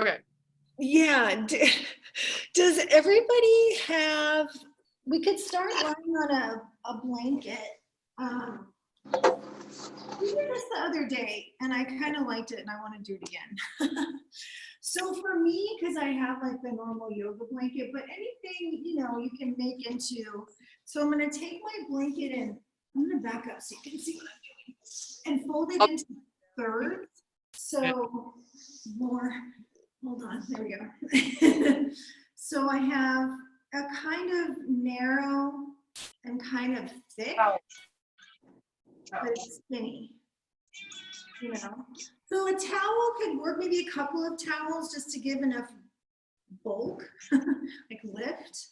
Okay. Yeah. Does everybody have, we could start lying on a blanket. We did this the other day and I kind of liked it and I want to do it again. So for me, because I have like the normal yoga blanket, but anything, you know, you can make into, so I'm going to take my blanket and I'm going to back up so you can see what I'm doing and fold it into thirds. So more, hold on, there we go. So I have a kind of narrow and kind of thick, but it's skinny, you know. So a towel could work, maybe a couple of towels just to give enough bulk, like lift.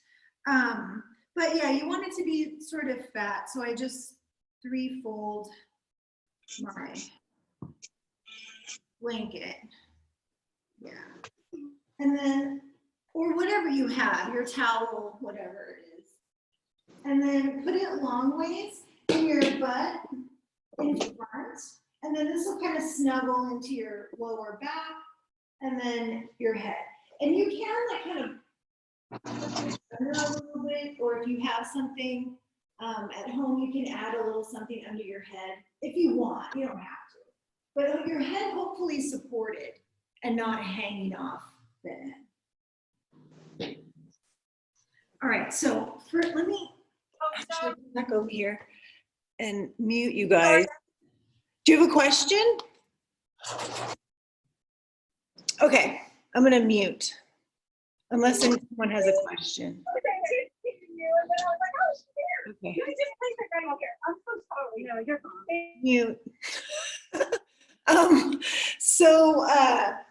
But yeah, you want it to be sort of fat. So I just three-fold my blanket. Yeah. And then, or whatever you have, your towel, whatever it is. And then put it long ways in your butt in front. And then this will kind of snuggle into your lower back and then your head. And you can like kind of under a little bit, or if you have something at home, you can add a little something under your head if you want. You don't have to. But your head hopefully supported and not hanging off the head. All right, so let me actually back over here and mute you guys. Do you have a question? Okay, I'm gonna mute, unless anyone has a question. Okay. Mute. So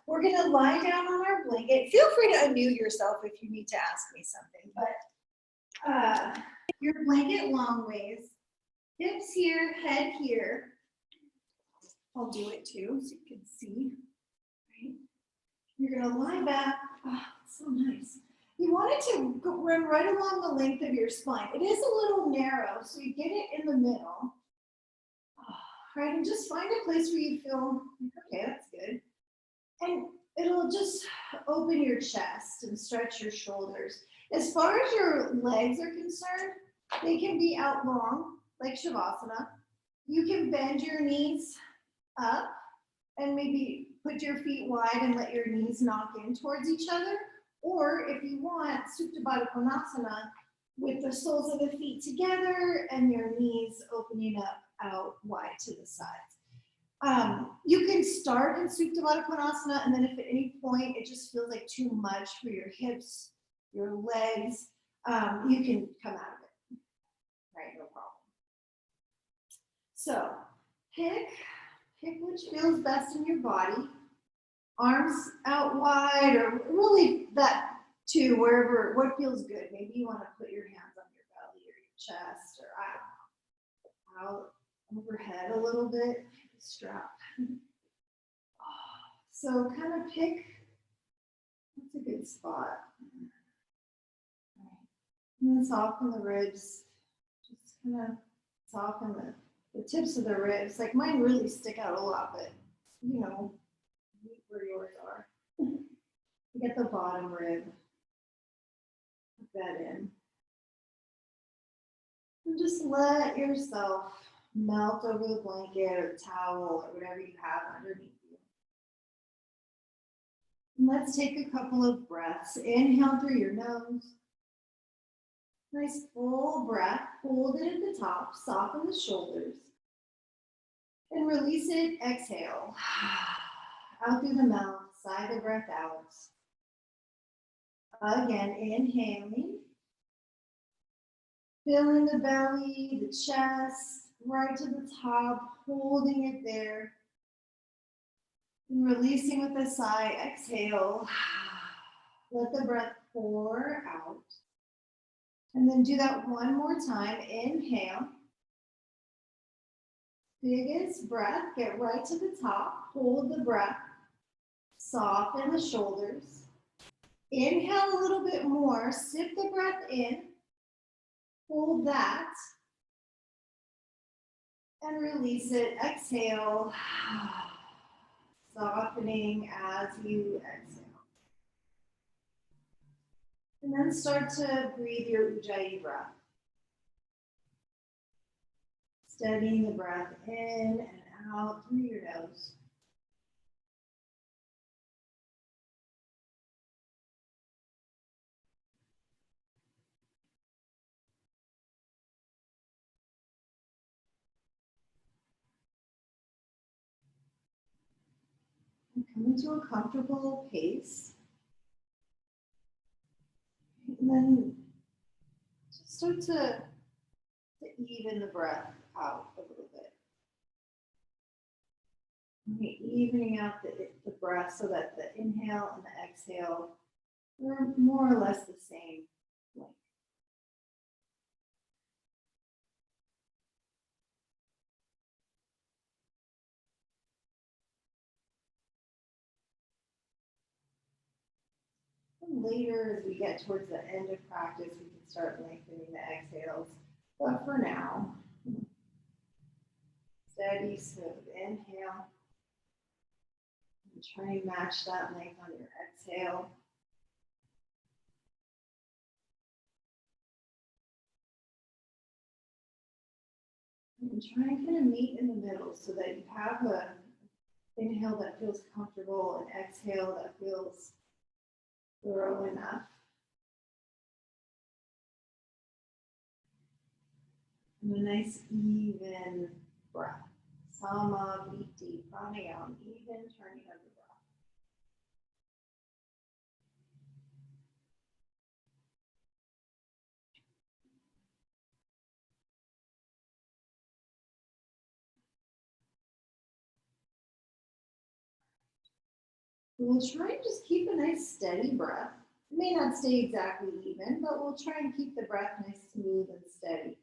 we're gonna lie down on our blanket. Feel free to unmute yourself if you need to ask me something, but your blanket long ways, hips here, head here. I'll do it too so you can see. Right? You're gonna lie back. Oh, it's so nice. You want it to run right along the length of your spine. It is a little narrow, so you get it in the middle. Right, and just find a place where you feel, okay, that's good. And it'll just open your chest and stretch your shoulders. As far as your legs are concerned, they can be out long, like Shavasana. You can bend your knees up and maybe put your feet wide and let your knees knock in towards each other. Or if you want, Supta Baddha Konasana with the soles of the feet together and your knees opening up out wide to the sides. You can start in Supta Baddha Konasana, and then if at any point it just feels like too much for your hips, your legs, you can come out of it. Right, no problem. So pick which feels best in your body. Arms out wide, or really that too, wherever, what feels good. Maybe you want to put your hands on your belly or your chest, or I don't know, out overhead a little bit, strap. So kind of pick, what's a good spot? And then soften the ribs, just kind of soften the tips of the ribs. Like mine really stick out a lot, but you know, where yours are. You get the bottom rib, put that in. And just let yourself melt over the blanket or the towel or whatever you have underneath you. And let's take a couple of breaths. Inhale through your nose. Nice full breath. Hold it at the top. Soften the shoulders. And release it. Exhale. Out through the mouth. Sigh the breath out. Again, inhaling. Filling the belly, the chest, right to the top, holding it there. And releasing with a sigh, exhale. Let the breath pour out. And then do that one more time. Inhale. Biggest breath, get right to the top, hold the breath, soften the shoulders. Inhale a little bit more, sip the breath in, hold that, and release it. Exhale, softening as you exhale. then start to breathe your Ujjayi breath. Steadying the breath in and out through your nose. And come into a comfortable pace. And then just start to even the breath out a little bit. Okay, evening out the breath so that the inhale and the exhale are more or less the same length. And later, as we get towards the end of practice, we can start lengthening the exhales. But for now, steady, smooth inhale. And try and match that length on your exhale. And try and kind of meet in the middle so that you have an inhale that feels comfortable and exhale that feels thorough enough. And a nice even breath. Samavriti, pranayama, even turning of the breath. We'll try and just keep a nice steady breath. It may not stay exactly even, but we'll try and keep the breath nice, smooth, and steady.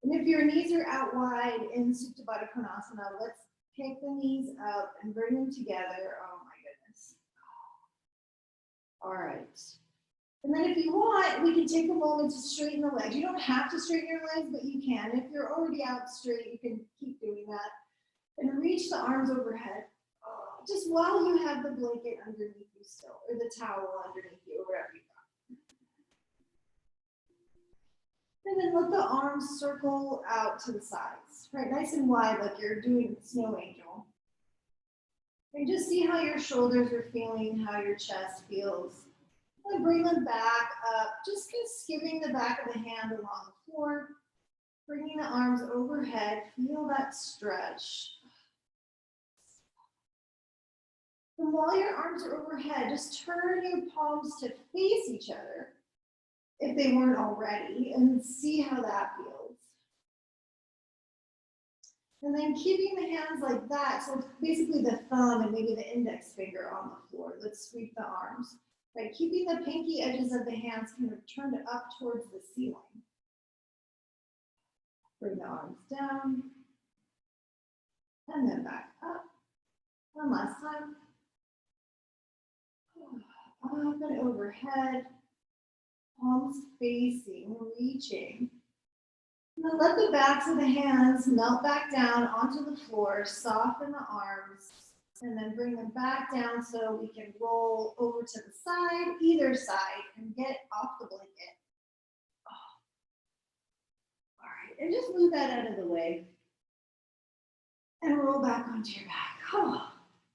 And if your knees are out wide in Supta Baddha Konasana, let's pick the knees up and bring them together. Oh my goodness. All right. And then if you want, we can take a moment to straighten the legs. You don't have to straighten your legs, but you can. If you're already out straight, you can keep doing that. And reach the arms overhead. Just while you have the blanket underneath you still, or the towel underneath you, or wherever you go. And then let the arms circle out to the sides, right? Nice and wide, like you're doing snow angel. And just see how your shoulders are feeling, how your chest feels. And bring them back up, just kind of skimming the back of the hand along the floor. Bringing the arms overhead, feel that stretch. And while your arms are overhead, just turn your palms to face each other, if they weren't already, and see how that feels. And then keeping the hands like that, so it's basically the thumb and maybe the index finger on the floor. Let's sweep the arms. Right, keeping the pinky edges of the hands kind of turned up towards the ceiling. Bring the arms down, and then back up. One last time. Up and overhead, palms facing, reaching. And then let the backs of the hands melt back down onto the floor, soften the arms, and then bring them back down so we can roll over to the side, either side, and get off the blanket. Oh. All right, and just move that out of the way. And roll back onto your back. Oh.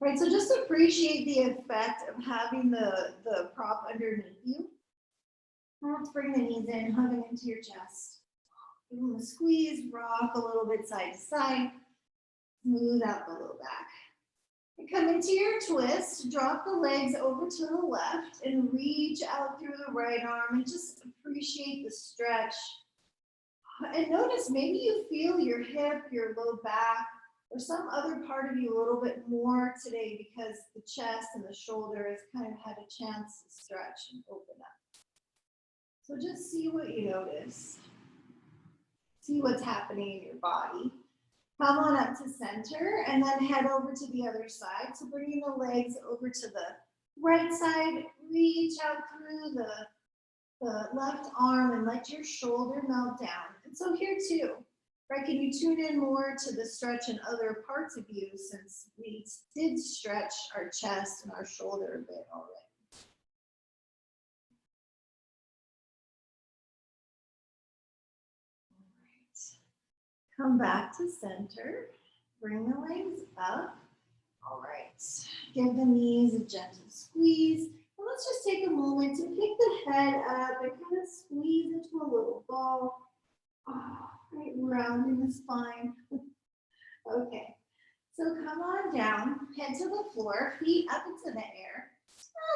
Right, so just appreciate the effect of having the prop underneath you. Let's bring the knees in, hug them into your chest. Give them a squeeze, rock a little bit side to side. Smooth out the low back. And come into your twist, drop the legs over to the left and reach out through the right arm and just appreciate the stretch. And notice maybe you feel your hip, your low back, or some other part of you a little bit more today because the chest and the shoulder has kind of had a chance to stretch and open up. So just see what you notice. See what's happening in your body. Come on up to center and then head over to the other side. So bringing the legs over to the right side, reach out through the left arm and let your shoulder melt down. And so here too, right, can you tune in more to the stretch in other parts of you since we did stretch our chest and our shoulder a bit already. Come back to center. Bring the legs up. All right. Give the knees a gentle squeeze. And let's just take a moment to pick the head up and kind of squeeze into a little ball. Oh, right, rounding the spine. Okay. So come on down, head to the floor, feet up into the air.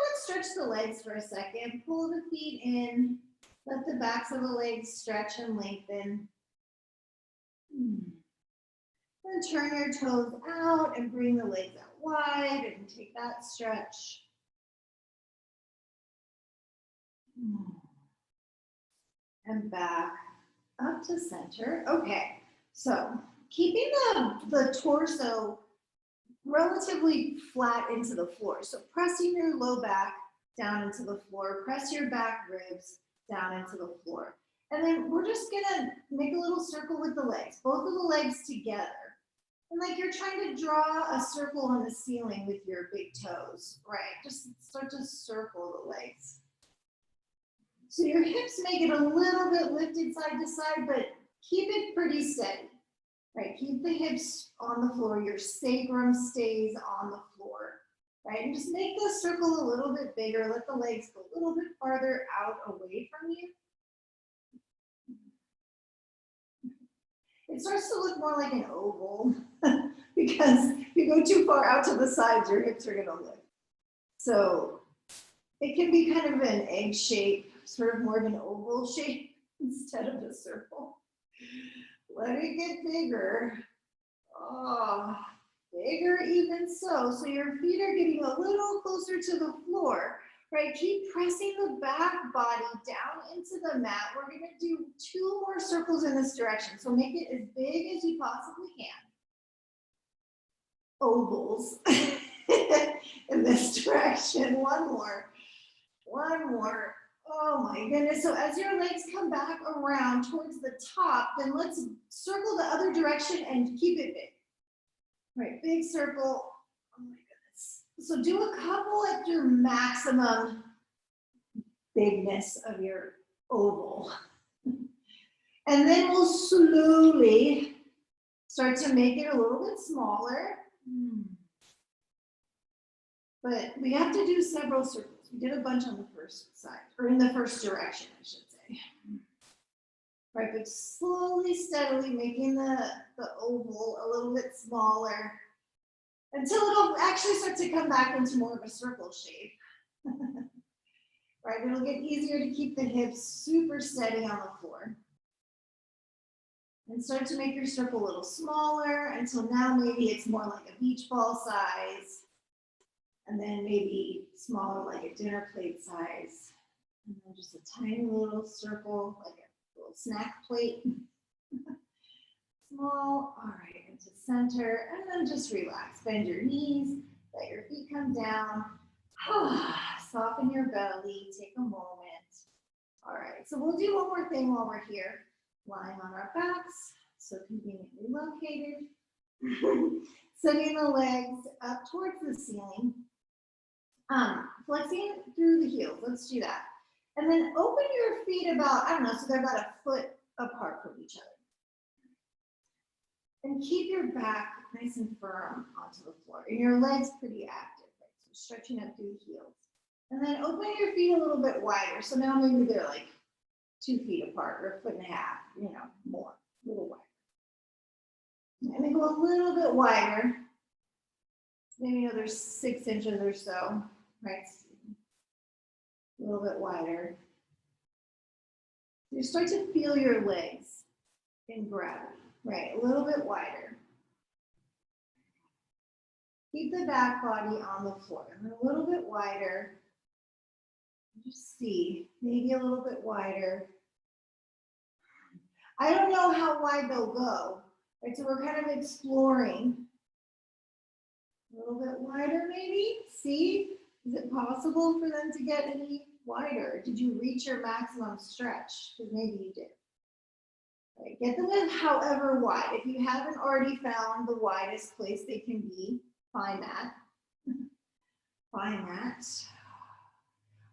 Let's stretch the legs for a second. Pull the feet in. Let the backs of the legs stretch and lengthen. Then turn your toes out and bring the legs out wide and take that stretch. And back up to center. Okay, so keeping the torso relatively flat into the floor. So pressing your low back down into the floor, press your back ribs down into the floor. And then we're just gonna make a little circle with the legs, both of the legs together. And like you're trying to draw a circle on the ceiling with your big toes, right? Just start to circle the legs. So your hips may get a little bit lifted side to side, but keep it pretty steady, right? Keep the hips on the floor. Your sacrum stays on the floor, right? And just make the circle a little bit bigger. Let the legs go a little bit farther out away from you. It starts to look more like an oval because if you go too far out to the sides, your hips are gonna lift. So it can be kind of an egg shape, sort of more of an oval shape instead of a circle. Let it get bigger. Oh, bigger even so. So your feet are getting a little closer to the floor, right? Keep pressing the back body down into the mat. We're gonna do 2 more circles in this direction. So make it as big as you possibly can. Ovals in this direction. One more. Oh my goodness. So as your legs come back around towards the top, then let's circle the other direction and keep it big. Right, big circle. Oh my goodness. So do a couple at your maximum bigness of your oval. And then we'll slowly start to make it a little bit smaller. But we have to do several circles. We did a bunch on the first side, or in the first direction, I should say. Right, but slowly, steadily making the oval a little bit smaller until it'll actually start to come back into more of a circle shape. Right, it'll get easier to keep the hips super steady on the floor. And start to make your circle a little smaller until now maybe it's more like a beach ball size. And then maybe smaller like a dinner plate size. And then just a tiny little circle, like a little snack plate. Small, all right, into center. And then just relax. Bend your knees, let your feet come down. Soften your belly, take a moment. All right, so we'll do one more thing while we're here. Lying on our backs, so conveniently located. Sending the legs up towards the ceiling. Flexing through the heels, let's do that. And then open your feet about, I don't know, so they're about a foot apart from each other. And keep your back nice and firm onto the floor. And your legs pretty active, right? So stretching up through the heels. And then open your feet a little bit wider. So now maybe they're like 2 feet apart or a foot and a half, you know, more, a little wider. And then go a little bit wider, maybe another 6 inches or so, right? A little bit wider. You start to feel your legs in gravity, right? A little bit wider. Keep the back body on the floor, and then a little bit wider. Just see, maybe a little bit wider. I don't know how wide they'll go, right? So we're kind of exploring. A little bit wider maybe, see? Is it possible for them to get any wider? Did you reach your maximum stretch? Because maybe you did. Right. Get them in however wide. If you haven't already found the widest place they can be, find that. Find that.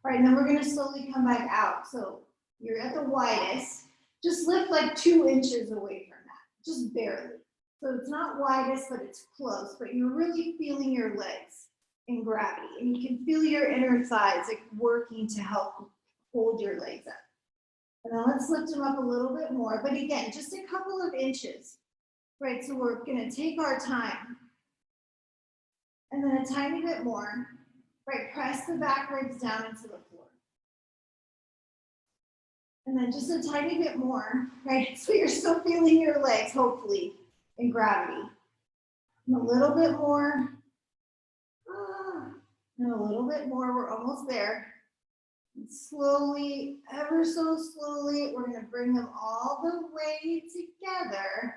All right, then we're going to slowly come back out. So you're at the widest. Just lift like 2 inches away from that. just barely. So it's not widest, but it's close, but you're really feeling your legs in gravity, and you can feel your inner thighs like working to help hold your legs up. And then let's lift them up a little bit more, but again, just a couple of inches, right? So we're gonna take our time, and then a tiny bit more, right? Press the back ribs down into the floor. And then just a tiny bit more, right? So you're still feeling your legs, hopefully, in gravity. And a little bit more. And a little bit more, we're almost there. And slowly, ever so slowly, we're gonna bring them all the way together.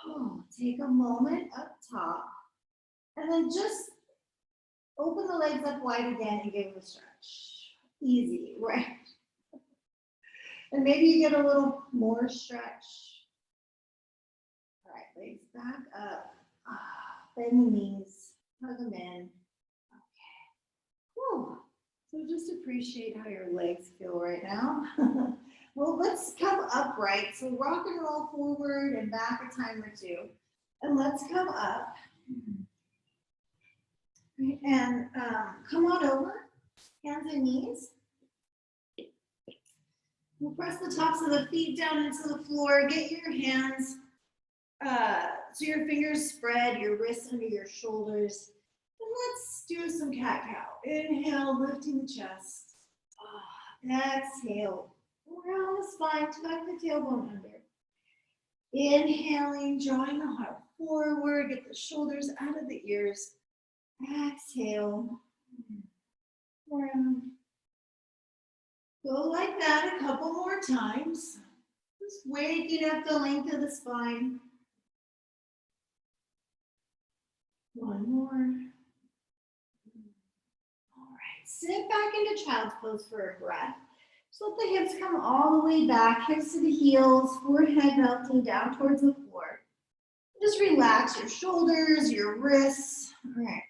Oh, take a moment up top. And then just open the legs up wide again and give them a stretch. Easy, right? And maybe you get a little more stretch. All right, legs back up. Bend the knees, hug them in. Okay. Whew. So just appreciate how your legs feel right now. Well, let's come upright. So rock and roll forward and back a time or two. And let's come up. And come on over, hands and knees. We'll press the tops of the feet down into the floor. Get your hands so your fingers spread, your wrists under your shoulders. And let's do some cat-cow. Inhale, lifting the chest. Exhale, around the spine, tuck the tailbone under. Inhaling, drawing the heart forward, get the shoulders out of the ears. Exhale, around. Go like that a couple more times. Just waking up the length of the spine. One more. All right, sit back into child's pose for a breath. Just let the hips come all the way back, hips to the heels, forehead melting down towards the floor. Just relax your shoulders, your wrists. All right,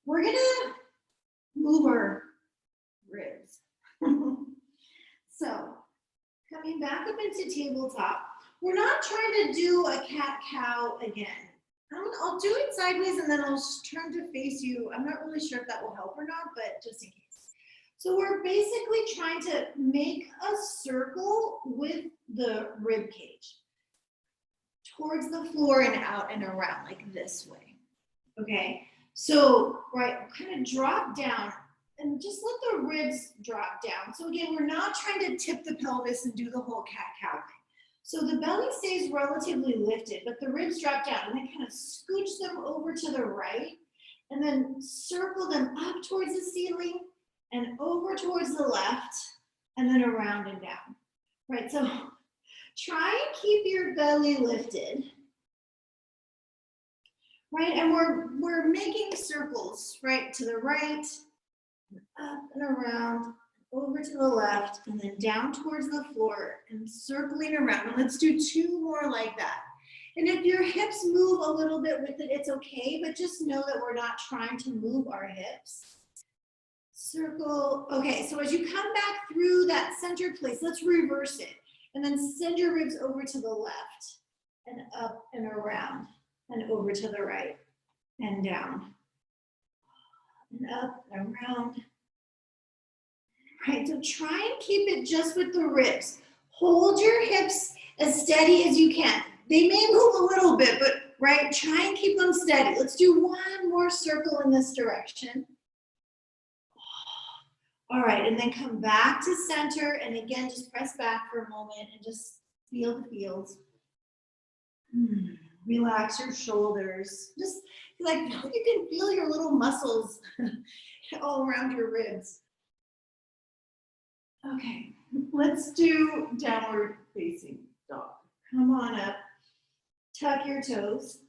we're gonna move our ribs. So, coming back up into tabletop, we're not trying to do a cat-cow again. I'll do it sideways and then I'll turn to face you. I'm not really sure if that will help or not, but just in case. So we're basically trying to make a circle with the rib cage towards the floor and out and around like this way. Okay, so right, kind of drop down and just let the ribs drop down. So again, we're not trying to tip the pelvis and do the whole cat-cow thing. So the belly stays relatively lifted, but the ribs drop down and then kind of scooch them over to the right and then circle them up towards the ceiling and over towards the left and then around and down. Right, so try and keep your belly lifted. Right, and we're making circles, right, to the right, up and around, over to the left, and then down towards the floor and circling around. And let's do two more like that. And if your hips move a little bit with it, it's okay, but just know that we're not trying to move our hips. Circle. Okay, so as you come back through that center place, let's reverse it. And then send your ribs over to the left and up and around and over to the right and down and up and around. Right, so try and keep it just with the ribs. Hold your hips as steady as you can. They may move a little bit, but right, try and keep them steady. Let's do one more circle in this direction. All right, and then come back to center, and again, just press back for a moment and just feel the feels. Relax your shoulders. Just like you can feel your little muscles all around your ribs. Okay, let's do downward facing dog. Come on up, tuck your toes,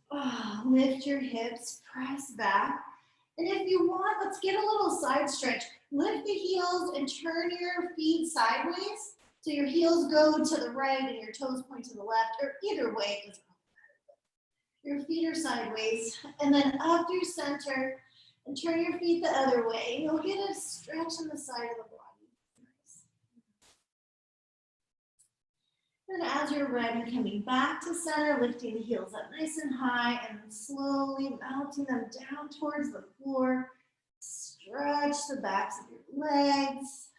lift your hips, press back. And if you want, let's get a little side stretch. Lift the heels and turn your feet sideways. So your heels go to the right and your toes point to the left, or either way, it doesn't matter. Your feet are sideways, and then up through center, and turn your feet the other way. You'll get a stretch on the side of the body. Then as you're ready, coming back to center, lifting the heels up nice and high, and then slowly melting them down towards the floor. Stretch the backs of your legs.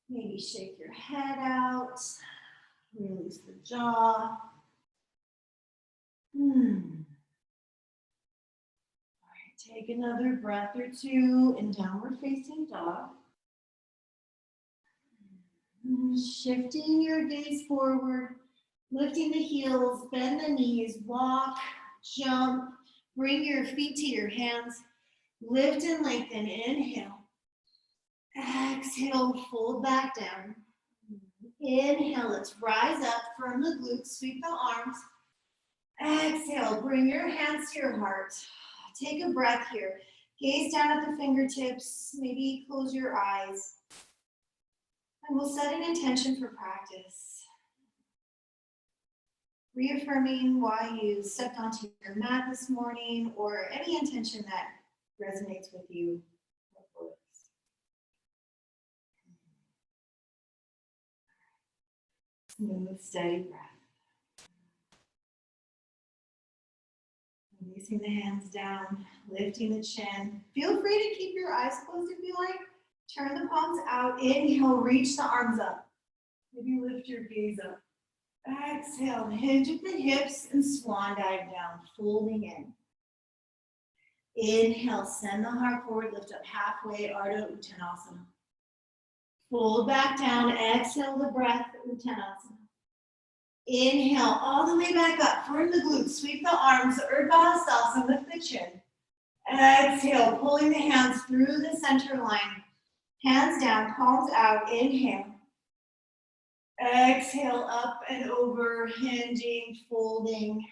Maybe shake your head out. Release the jaw. All right, take another breath or two in downward facing dog. Shifting your gaze forward, lifting the heels, bend the knees, walk, jump, bring your feet to your hands, lift and lengthen, inhale. Exhale, fold back down. Inhale, let's rise up, firm the glutes, sweep the arms. Exhale, bring your hands to your heart. Take a breath here. Gaze down at the fingertips, maybe close your eyes. And we'll set an intention for practice. Reaffirming why you stepped onto your mat this morning, or any intention that resonates with you. Smooth, steady breath. Releasing the hands down, lifting the chin. Feel free to keep your eyes closed if you like. Turn the palms out. Inhale, reach the arms up. Maybe lift your gaze up. Exhale, hinge at the hips and swan dive down, folding in. Inhale, send the heart forward, lift up halfway, Ardha Uttanasana. Fold back down, exhale the breath, Uttanasana. Inhale, all the way back up, firm the glutes, sweep the arms, Urdhva Hastasana, lift the chin. Exhale, pulling the hands through the center line. Hands down, palms out, inhale. Exhale, up and over, hinging, folding.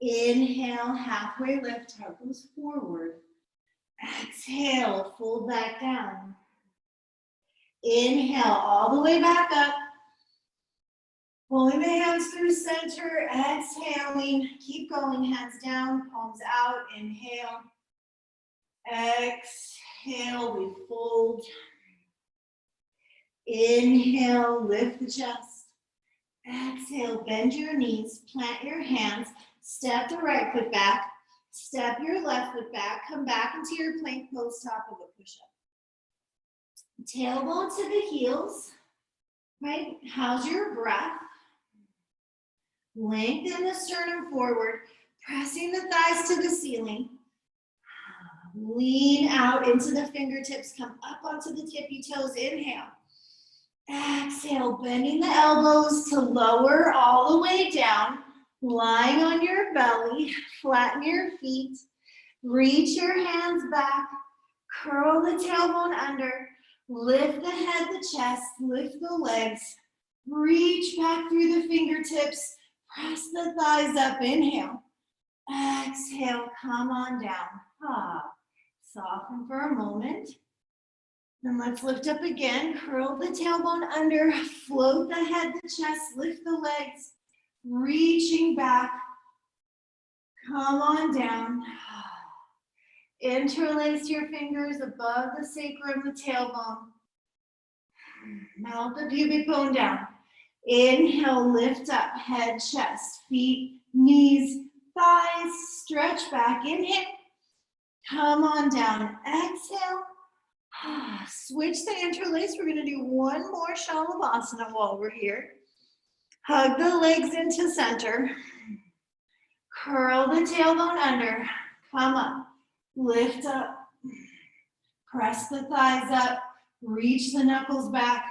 Inhale, halfway lift, heart goes forward. Exhale, fold back down. Inhale, all the way back up. Pulling the hands through center, exhaling. Keep going, hands down, palms out, inhale. Exhale, we fold. Inhale, lift the chest. Exhale, bend your knees, plant your hands, step the right foot back, step your left foot back, come back into your plank pose, top of a push-up. Tailbone to the heels, right? How's your breath? Lengthen the sternum forward, pressing the thighs to the ceiling. Lean out into the fingertips, come up onto the tippy toes, inhale. Exhale, bending the elbows to lower all the way down, lying on your belly, flatten your feet, reach your hands back, curl the tailbone under, lift the head, the chest, lift the legs, reach back through the fingertips, press the thighs up, inhale. Exhale, come on down. Soften for a moment. Then let's lift up again, curl the tailbone under, float the head, the chest, lift the legs, reaching back. Come on down. Interlace your fingers above the sacrum, the tailbone. Melt the pubic bone down. Inhale, lift up, head, chest, feet, knees, thighs, stretch back, inhale. Come on down, exhale. Switch the interlace. We're gonna do one more Shalabhasana while we're here. Hug the legs into center. Curl the tailbone under, come up, lift up, press the thighs up, reach the knuckles back,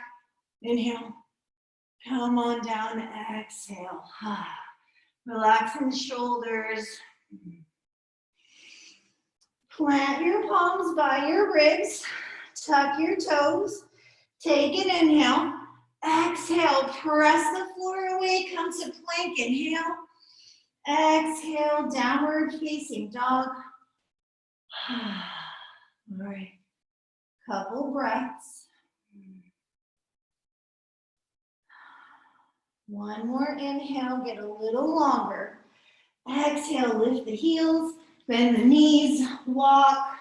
inhale. Come on down, exhale. Relaxing the shoulders. Plant your palms by your ribs. Tuck your toes. Take an inhale. Exhale, press the floor away. Come to plank, inhale. Exhale, downward facing dog. All right, couple breaths. One more inhale, get a little longer. Exhale, lift the heels, bend the knees, walk,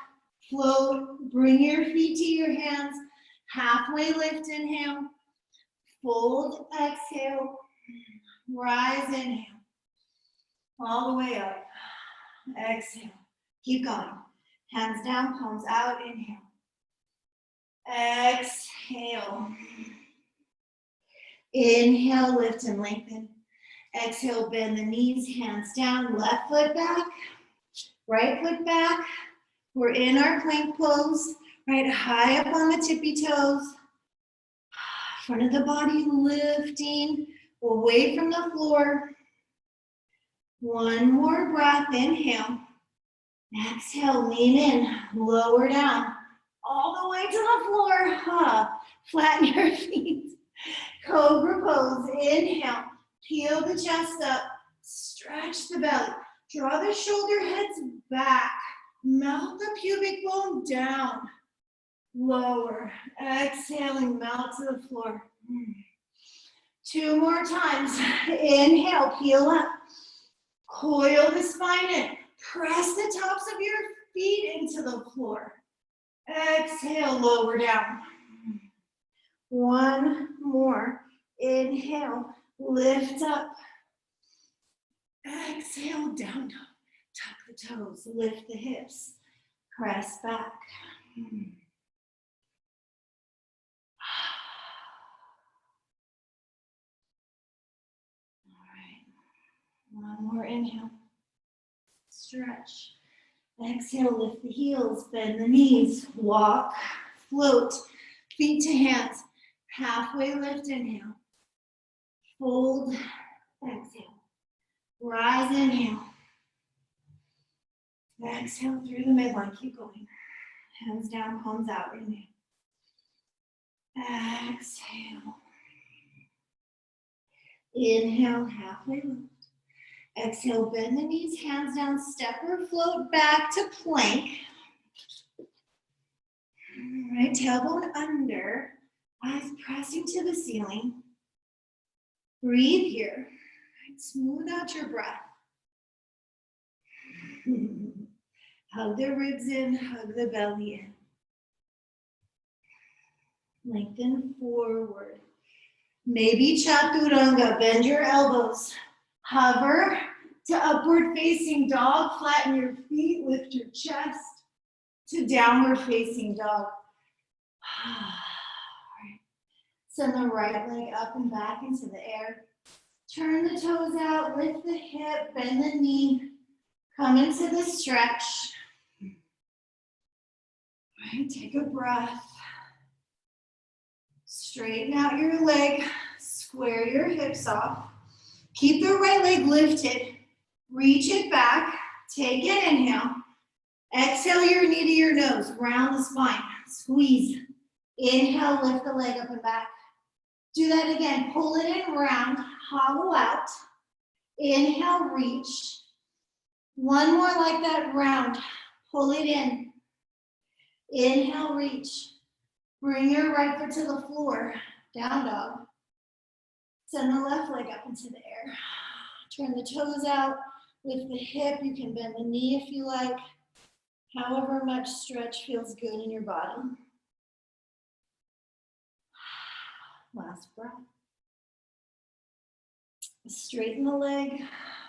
float, bring your feet to your hands. Halfway lift, inhale. Fold, exhale, rise, inhale. All the way up. Exhale. Keep going. Hands down, palms out, inhale. Exhale. Inhale, lift and lengthen. Exhale, bend the knees, hands down, left foot back, right foot back. We're in our plank pose, right high up on the tippy toes. Front of the body lifting away from the floor. One more breath, inhale. Exhale, lean in, lower down, all the way to the floor. Flatten your feet. Cobra pose, inhale. Peel the chest up, stretch the belly. Draw the shoulder heads back. Melt the pubic bone down. Lower, exhaling, melt to the floor. 2 more times. Inhale, peel up. Coil the spine in. Press the tops of your feet into the floor. Exhale, lower down. 1 more. Inhale, lift up. Exhale, down dog. Tuck the toes, lift the hips. Press back. All right. 1 more inhale. Stretch. Exhale, lift the heels, bend the knees, walk, float, feet to hands. Halfway lift, inhale. Fold, exhale. Rise, inhale. Exhale through the midline, keep going. Hands down, palms out, inhale. Exhale. Inhale, halfway lift. Exhale, bend the knees, hands down, step or float back to plank. All right, tailbone under, eyes pressing to the ceiling. Breathe here. Right, smooth out your breath. Hug the ribs in, hug the belly in. Lengthen forward. Maybe chaturanga, bend your elbows. Hover to upward facing dog, flatten your feet, lift your chest to downward facing dog. Right. Send the right leg up and back into the air. Turn the toes out, lift the hip, bend the knee, come into the stretch. Right, take a breath. Straighten out your leg, square your hips off. Keep the right leg lifted. Reach it back. Take an inhale. Exhale your knee to your nose. Round the spine. Squeeze. Inhale, lift the leg up and back. Do that again. Pull it in, round. Hollow out. Inhale, reach. 1 more like that, round. Pull it in. Inhale, reach. Bring your right foot to the floor. Down dog. Send the left leg up into the air. Turn the toes out. Lift the hip. You can bend the knee if you like. However much stretch feels good in your body. Last breath. Straighten the leg.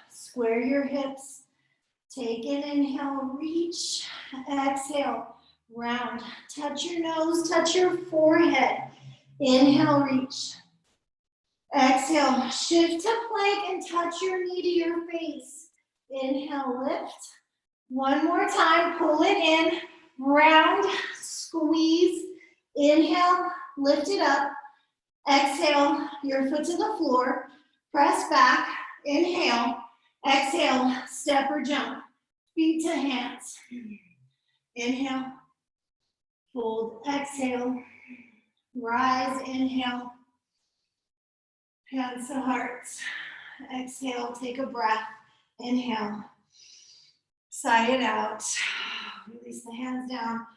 Square your hips. Take an inhale. Reach. Exhale. Round. Touch your nose. Touch your forehead. Inhale. Reach. Exhale, shift to plank and touch your knee to your face. Inhale, lift. 1 more time, pull it in, round, squeeze. Inhale, lift it up. Exhale, your foot to the floor. Press back, inhale. Exhale, step or jump. Feet to hands. Inhale, fold, exhale. Rise, inhale. Hands to hearts. Exhale, take a breath. Inhale. Side it out. Release the hands down.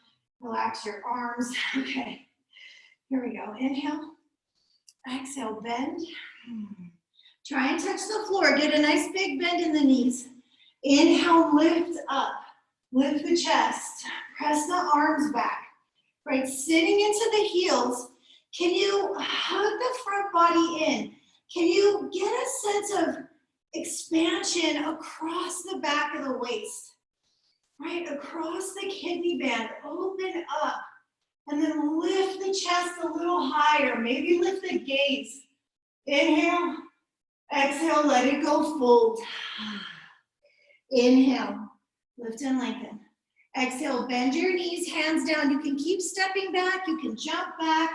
Relax your arms. Okay. Here we go. Inhale. Exhale, bend. Try and touch the floor. Get a nice big bend in the knees. Inhale, lift up. Lift the chest. Press the arms back. Right, sitting into the heels. Can you hug the front body in? Can you get a sense of expansion across the back of the waist? Right, across the kidney band, open up, and then lift the chest a little higher. Maybe lift the gaze. Inhale, exhale, let it go, fold. Inhale, lift and lengthen. Exhale, bend your knees, hands down. You can keep stepping back, you can jump back.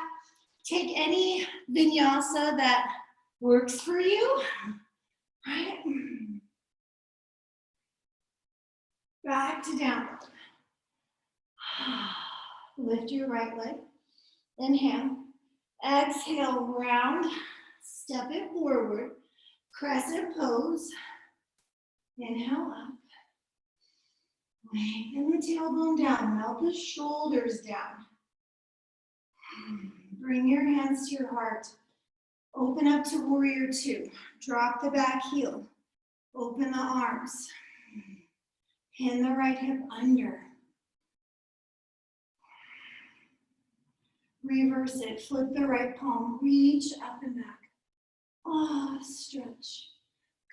Take any vinyasa that works for you, right? Back to down dog. Lift your right leg. Inhale. Exhale, round. Step it forward. Crescent pose. Inhale up. Lengthen the tailbone down. Melt the shoulders down. Bring your hands to your heart. Open up to warrior two. Drop the back heel. Open the arms. Pin the right hip under. Reverse it. Flip the right palm. Reach up and back. Stretch.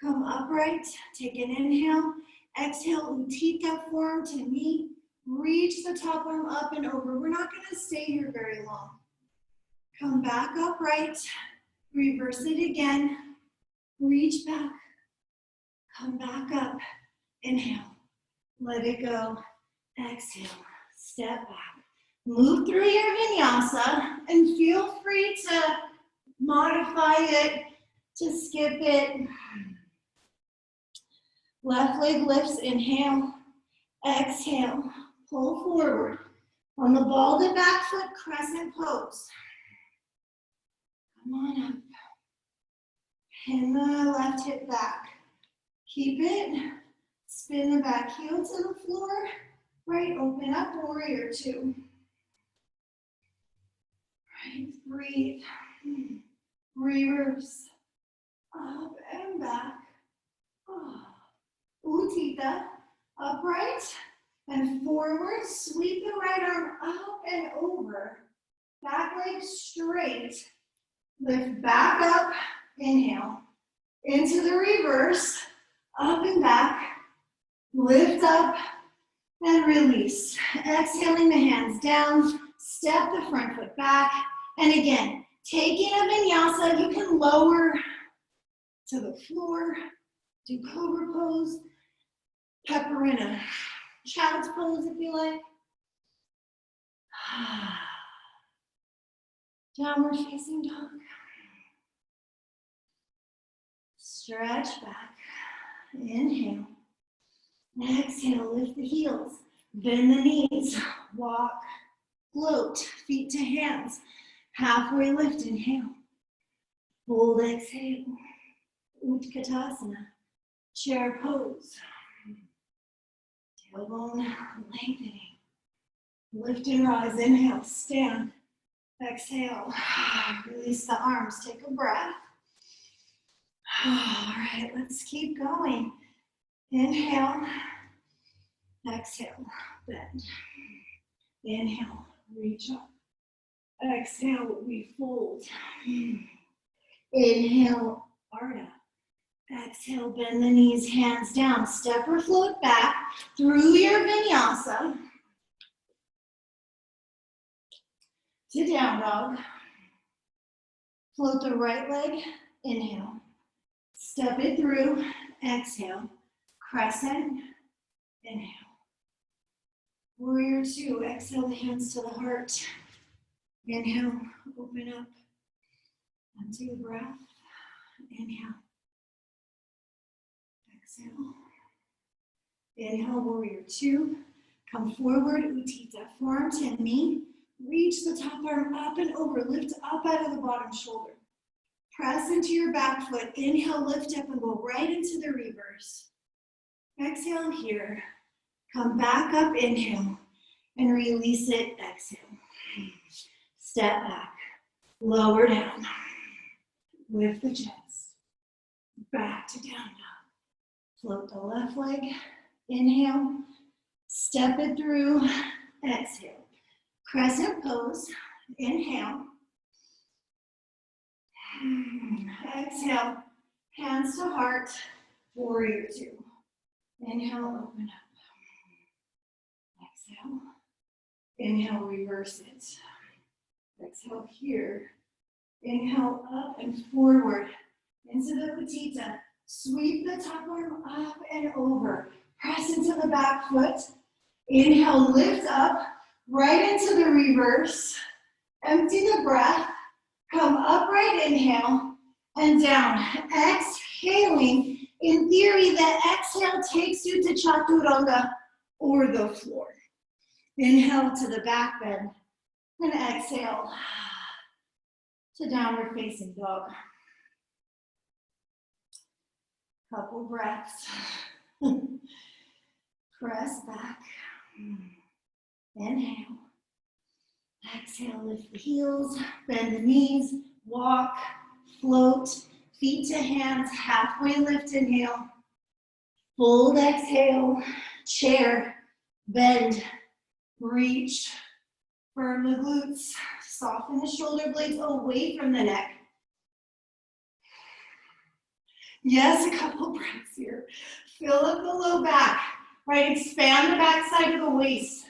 Come upright. Take an inhale. Exhale. Utthita form to knee. Reach the top arm up and over. We're not going to stay here very long. Come back upright. Reverse it again. Reach back. Come back up. Inhale. Let it go. Exhale. Step back. Move through your vinyasa and feel free to modify it, to skip it. Left leg lifts. Inhale. Exhale. Pull forward. On the ball to back foot, crescent pose. Come on up. Pin the left hip back. Keep it. Spin the back heel to the floor. Right, open up, warrior two. Right, breathe. Reverse. Up and back. Utthita. Upright and forward. Sweep the right arm up and over. Back leg straight. Lift back up. Inhale. Into the reverse. Up and back. Lift up and release. Exhaling the hands down. Step the front foot back. And again, taking a vinyasa, you can lower to the floor. Do cobra pose. Pepper in a child's pose if you like. Downward facing dog. Stretch back. Inhale. Exhale, lift the heels. Bend the knees. Walk, float, feet to hands. Halfway lift, inhale. Fold, exhale. Utkatasana. Chair pose. Tailbone lengthening. Lift and rise. Inhale, stand. Exhale. Release the arms. Take a breath. All right, let's keep going. Inhale. Exhale. Bend. Inhale. Reach up. Exhale. We fold. Inhale. Ardha. Exhale. Bend the knees. Hands down. Step or float back through your vinyasa to down dog. Float the right leg. Inhale. Step it through. Exhale. Crescent. Inhale. Warrior two. Exhale the hands to the heart. Inhale. Open up. Empty the breath. Inhale. Exhale. Inhale, warrior two. Come forward, Utthita. Forearm to knee. Reach the top arm up and over. Lift up out of the bottom shoulder. Press into your back foot. Inhale, lift up and go right into the reverse. Exhale here. Come back up, inhale. And release it, exhale. Step back. Lower down. Lift the chest. Back to down dog. Float the left leg. Inhale. Step it through. Exhale. Crescent pose. Inhale. Exhale, hands to heart, warrior two. Inhale, open up. Exhale. Inhale, reverse it. Exhale here. Inhale, up and forward into the patita. Sweep the top arm up and over. Press into the back foot. Inhale, lift up, right into the reverse. Empty the breath. Come upright, inhale, and down. Exhaling. In theory, the exhale takes you to chaturanga or the floor. Inhale to the back bend, and exhale to downward facing dog. Couple breaths. Press back. Inhale. Exhale, lift the heels, bend the knees, walk, float, feet to hands, halfway lift, inhale. Fold, exhale, chair, bend, reach, firm the glutes, soften the shoulder blades away from the neck. Yes, a couple breaths here. Fill up the low back, right? Expand the back side of the waist.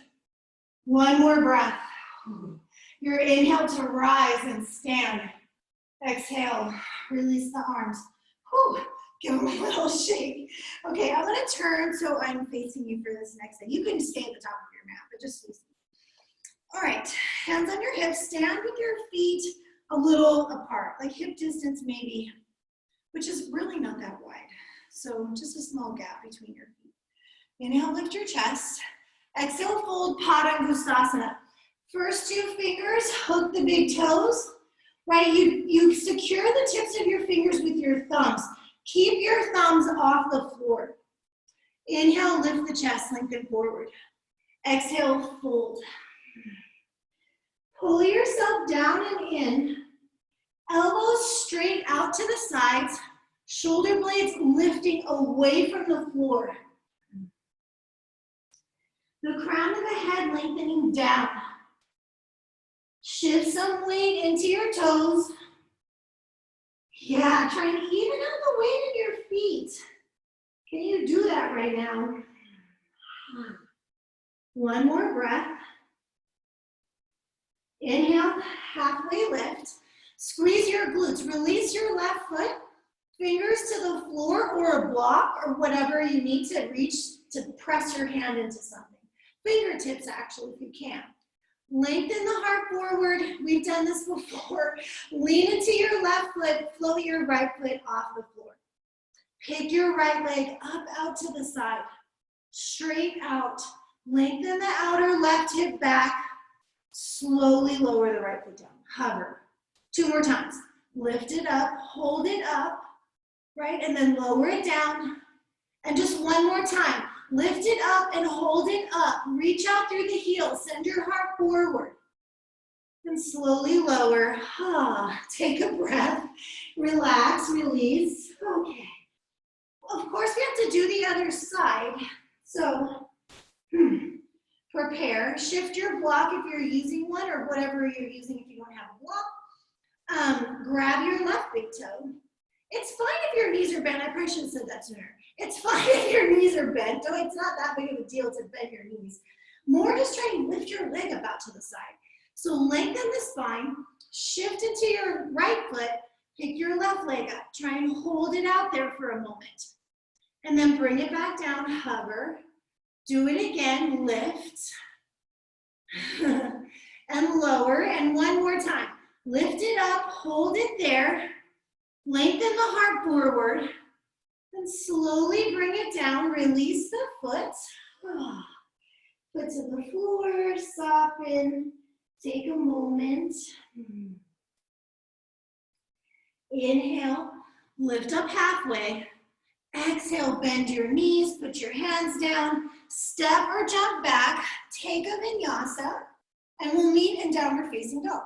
One more breath. Your inhale to rise and stand. Exhale, release the arms. Whew. Give them a little shake. Okay, I'm gonna turn so I'm facing you for this next thing. You can stay at the top of your mat, but just face me. All right, hands on your hips. Stand with your feet a little apart, like hip distance maybe, which is really not that wide. So just a small gap between your feet. Inhale, lift your chest. Exhale, fold Padangusthasana. First two fingers, hook the big toes, right? You secure the tips of your fingers with your thumbs. Keep your thumbs off the floor. Inhale, lift the chest, lengthen forward. Exhale, fold. Pull yourself down and in. Elbows straight out to the sides. Shoulder blades lifting away from the floor. The crown of the head lengthening down. Shift some weight into your toes. Yeah, try and even out the weight in your feet. Can you do that right now? One more breath. Inhale, halfway lift. Squeeze your glutes. Release your left foot. Fingers to the floor or a block or whatever you need to reach to press your hand into something. Fingertips, actually, if you can. Lengthen the heart forward. We've done this before. Lean into your left foot. Float your right foot off the floor. Pick your right leg up out to the side. Straight out. Lengthen the outer left hip back. Slowly lower the right foot down. Hover. 2 more times. Lift it up. Hold it up. Right? And then lower it down. And just one more time. Lift it up and hold it up. Reach out through the heels. Send your heart forward. And slowly lower. Take a breath. Relax, release. Okay. Of course, we have to do the other side. So, prepare. Shift your block if you're using one or whatever you're using if you don't have a block. Grab your left big toe. It's fine if your knees are bent. I probably should have said that sooner. It's fine if your knees are bent. No, it's not that big of a deal to bend your knees. More just try and lift your leg up out to the side. So lengthen the spine, shift into your right foot, pick your left leg up. Try and hold it out there for a moment. And then bring it back down, hover. Do it again, lift. And lower, and one more time. Lift it up, hold it there. Lengthen the heart forward. And slowly bring it down, release the foot. Foot to the floor, soften, take a moment. Inhale, lift up halfway. Exhale, bend your knees, put your hands down, step or jump back, take a vinyasa, and we'll meet in downward facing dog.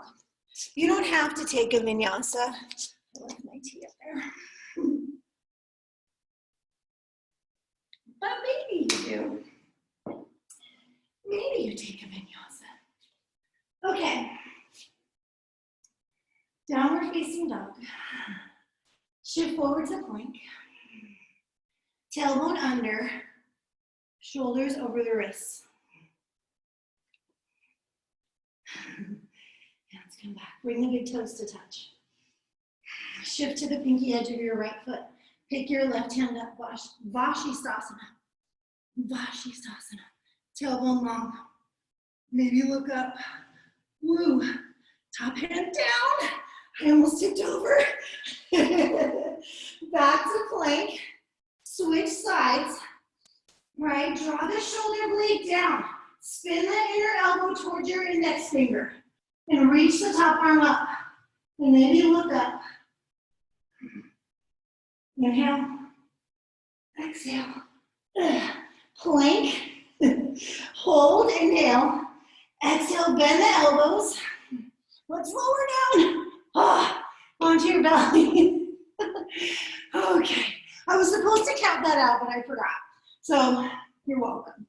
You don't have to take a vinyasa. I left my tea up there. But maybe you do. Maybe you take a vinyasa. Okay. Downward facing facing dog. Shift forward to plank. Tailbone under, shoulders over the wrists. Hands come back. Bring the big toes to touch. Shift to the pinky edge of your right foot. Pick your left hand up, Vashisthasana. Vashisthasana. Tailbone long. Maybe look up. Woo. Top hand down. I almost tipped over. Back to plank. Switch sides. Right, draw the shoulder blade down. Spin the inner elbow towards your index finger. And reach the top arm up. And maybe look up. Inhale. Exhale. Plank. Hold, inhale. Exhale, bend the elbows. Let's lower down. Onto your belly. Okay. I was supposed to count that out, but I forgot. So, you're welcome.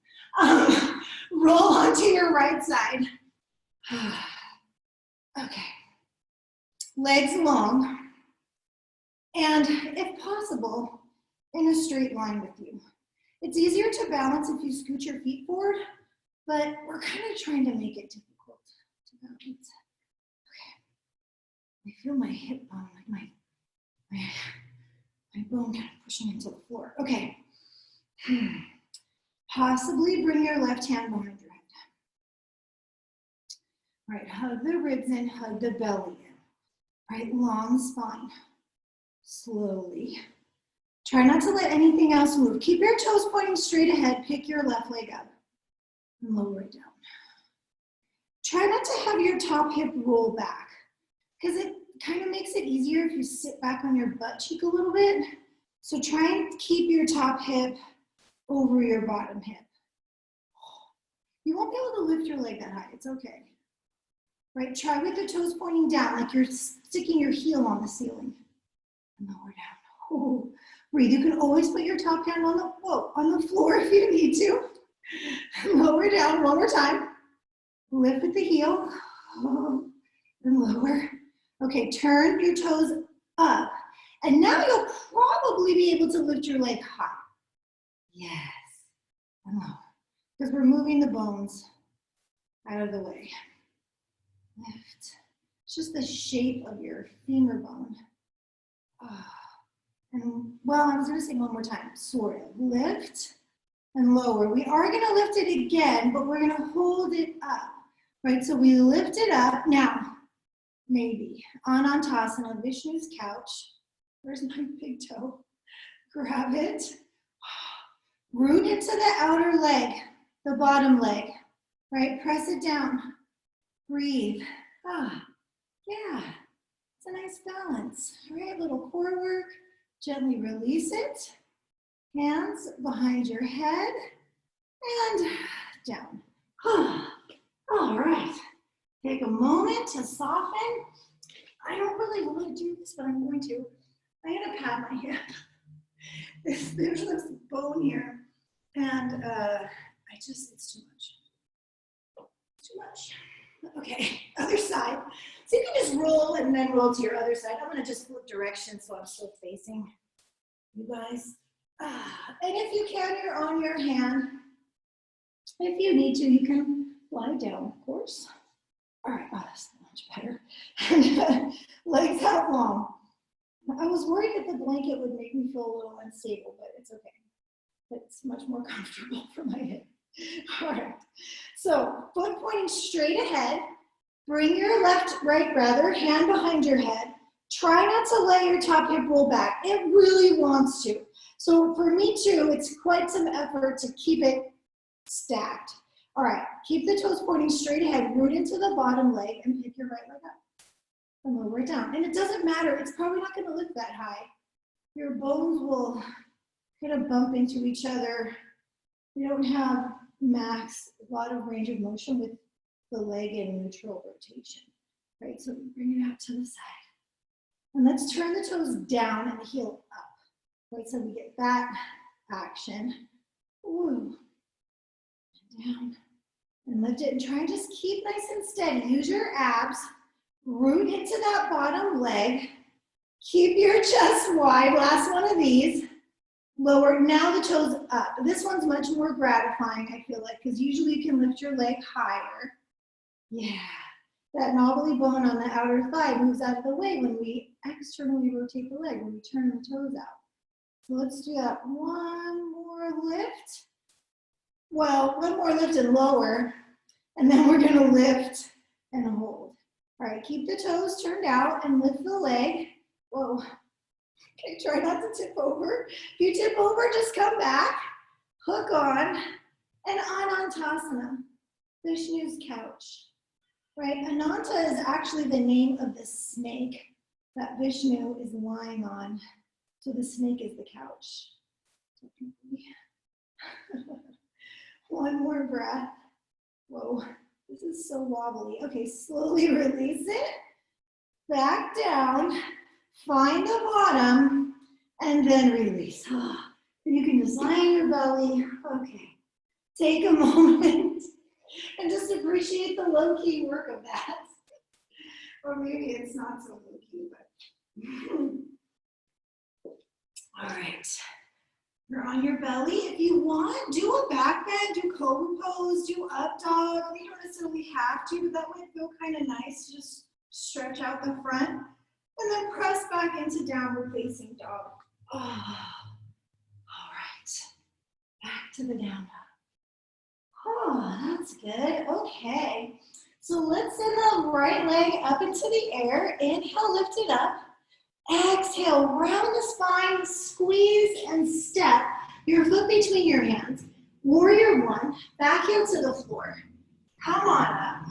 Roll onto your right side. Okay. Legs long. And if possible, in a straight line with you. It's easier to balance if you scoot your feet forward, but we're kind of trying to make it difficult to balance. Okay. I feel my hip bone, like my bone kind of pushing into the floor. Okay. Possibly bring your left hand behind your head. Right, hug the ribs in, hug the belly in. Right, long spine. Slowly. Try not to let anything else move. Keep your toes pointing straight ahead. Pick your left leg up and lower it down. Try not to have your top hip roll back because it kind of makes it easier if you sit back on your butt cheek a little bit. So try and keep your top hip over your bottom hip. You won't be able to lift your leg that high. It's okay. Right? Try with the toes pointing down like you're sticking your heel on the ceiling. And lower down. Oh. Breathe. You can always put your top hand on the floor if you need to. Lower down one more time. Lift with the heel. And lower. Okay, turn your toes up. And now you'll probably be able to lift your leg high. Yes. And lower. Because we're moving the bones out of the way. Lift. It's just the shape of your femur bone. And well, I was going to say one more time, sort of. Lift and lower. We are going to lift it again, but we're going to hold it up, right? So we lift it up. Now, maybe, Anantasana, Vishnu's couch. Where's my big toe? Grab it. Root into the outer leg, the bottom leg, right? Press it down. Breathe. Yeah, it's a nice balance, right? Little core work. Gently release it. Hands behind your head and down. All right. Take a moment to soften. I don't really want to do this, but I'm going to. I'm going to pat my hip. There's this bone here, and it's too much. Too much. Okay, other side. So you can just roll and then roll to your other side. I'm going to just flip direction so I'm still facing you guys. And if you can, you're on your hand. If you need to, you can lie down, of course. All right, that's much better. And legs out long. I was worried that the blanket would make me feel a little unstable, but it's okay. It's much more comfortable for my hip. All right, so foot pointing straight ahead. Bring your right hand behind your head. Try not to let your top hip roll back. It really wants to. So for me too, it's quite some effort to keep it stacked. All right, keep the toes pointing straight ahead. Root into the bottom leg and pick your right leg up. And lower it down. And it doesn't matter. It's probably not going to lift that high. Your bones will kind of bump into each other. You don't have a lot of range of motion with the leg in neutral rotation, right? So bring it out to the side. And let's turn the toes down and the heel up, right? So we get that action. Ooh. Down and lift it and try and just keep nice and steady. Use your abs Root into that bottom leg. Keep your chest wide. Last one of these. Lower, now the toes up. This one's much more gratifying, I feel like, because usually you can lift your leg higher. Yeah, that knobbly bone on the outer thigh moves out of the way when we externally rotate the leg, when we turn the toes out. So let's do that. One more lift. Well, one more lift and lower, and then we're gonna lift and hold. All right, keep the toes turned out and lift the leg. Whoa. Okay, try not to tip over. If you tip over, just come back, hook on, and Anantasana, Vishnu's couch, right? Ananta is actually the name of the snake that Vishnu is lying on. So the snake is the couch. One more breath. Whoa, this is so wobbly. Okay, slowly release it. Back down. Find the bottom and then release. You can just lie on your belly. Okay. Take a moment and just appreciate the low-key work of that. Or maybe it's not so low-key, but. All right. You're on your belly. If you want, do a back bend, do cobra pose, do up dog. You don't necessarily have to, but that might feel kind of nice to just stretch out the front. And then press back into downward facing dog. Oh, all right. Back to the down dog. Oh, that's good. Okay. So let's send the right leg up into the air. Inhale, lift it up. Exhale, round the spine, squeeze and step your foot between your hands. Warrior one, back heel to the floor. Come on up.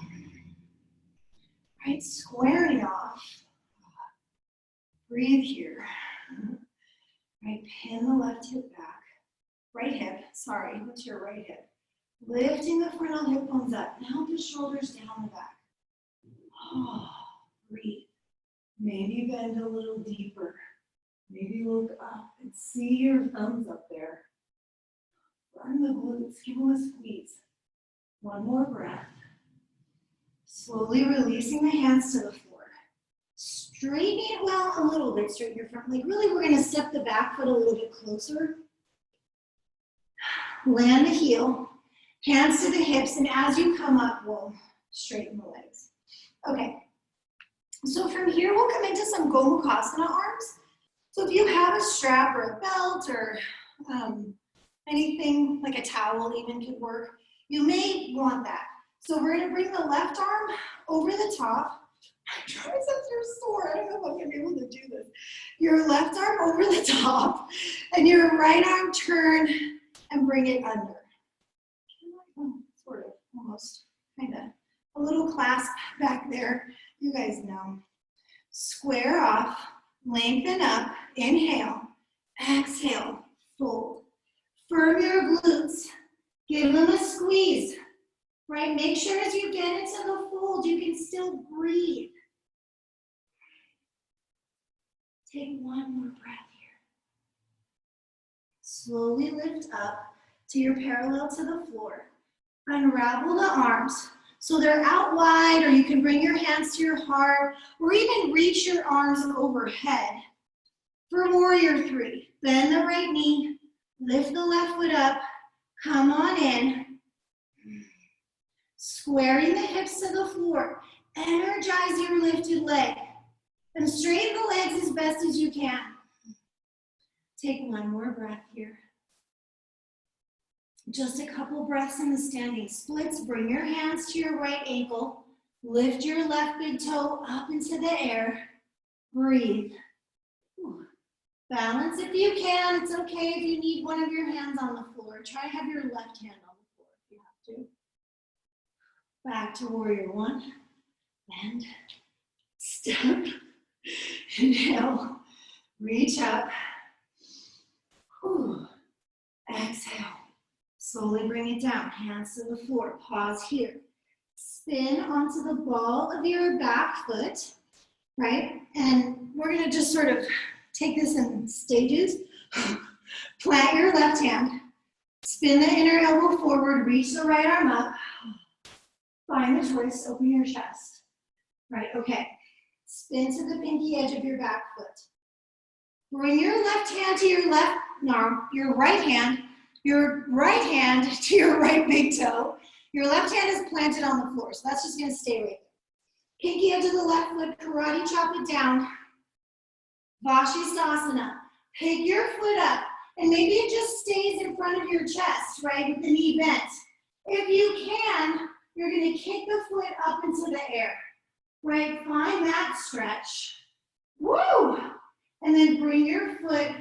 Right, squaring off. Breathe here. Right, pin the left hip back. Right hip, sorry, what's your right hip? Lifting the frontal hip bones up. Now the shoulders down the back. Oh, breathe. Maybe bend a little deeper. Maybe look up and see your thumbs up there. Burn the glutes, give them a squeeze. One more breath. Slowly releasing the hands to the floor. Straighten it well a little bit, straighten your front leg. Really, we're gonna step the back foot a little bit closer. Land the heel, hands to the hips, and as you come up, we'll straighten the legs. Okay, so from here, we'll come into some Gomukhasana arms. So if you have a strap or a belt or anything, like a towel even could work, you may want that. So we're gonna bring the left arm over the top. Triceps are sore. I don't know if I'm gonna be able to do this. Your left arm over the top and your right arm turn and bring it under. Sort of, almost, kind of. A little clasp back there. You guys know. Square off, lengthen up, inhale, exhale, fold. Firm your glutes, give them a squeeze, right? Make sure as you get into the fold, you can still breathe. Take one more breath here. Slowly lift up to your parallel to the floor. Unravel the arms so they're out wide, or you can bring your hands to your heart, or even reach your arms overhead. For warrior three, bend the right knee, lift the left foot up, come on in. Squaring the hips to the floor, energize your lifted leg. And straighten the legs as best as you can. Take one more breath here. Just a couple breaths in the standing splits. Bring your hands to your right ankle. Lift your left big toe up into the air. Breathe. Balance if you can. It's okay if you need one of your hands on the floor. Try to have your left hand on the floor if you have to. Back to warrior one. Bend. Step. Inhale, reach up. Whew. Exhale, slowly bring it down. Hands to the floor, pause here. Spin onto the ball of your back foot, right? And we're gonna just sort of take this in stages. Plant your left hand, spin the inner elbow forward, reach the right arm up. Find the twist, open your chest. Right, okay. Spin to the pinky edge of your back foot. Bring your left hand to your left arm, your right hand to your right big toe. Your left hand is planted on the floor, so that's just gonna stay right there. Pinky edge of the left foot, karate chop it down. Vashisthasana. Pick your foot up, and maybe it just stays in front of your chest, right, with the knee bent. If you can, you're gonna kick the foot up into the air, right? Find that stretch. Woo! And then bring your foot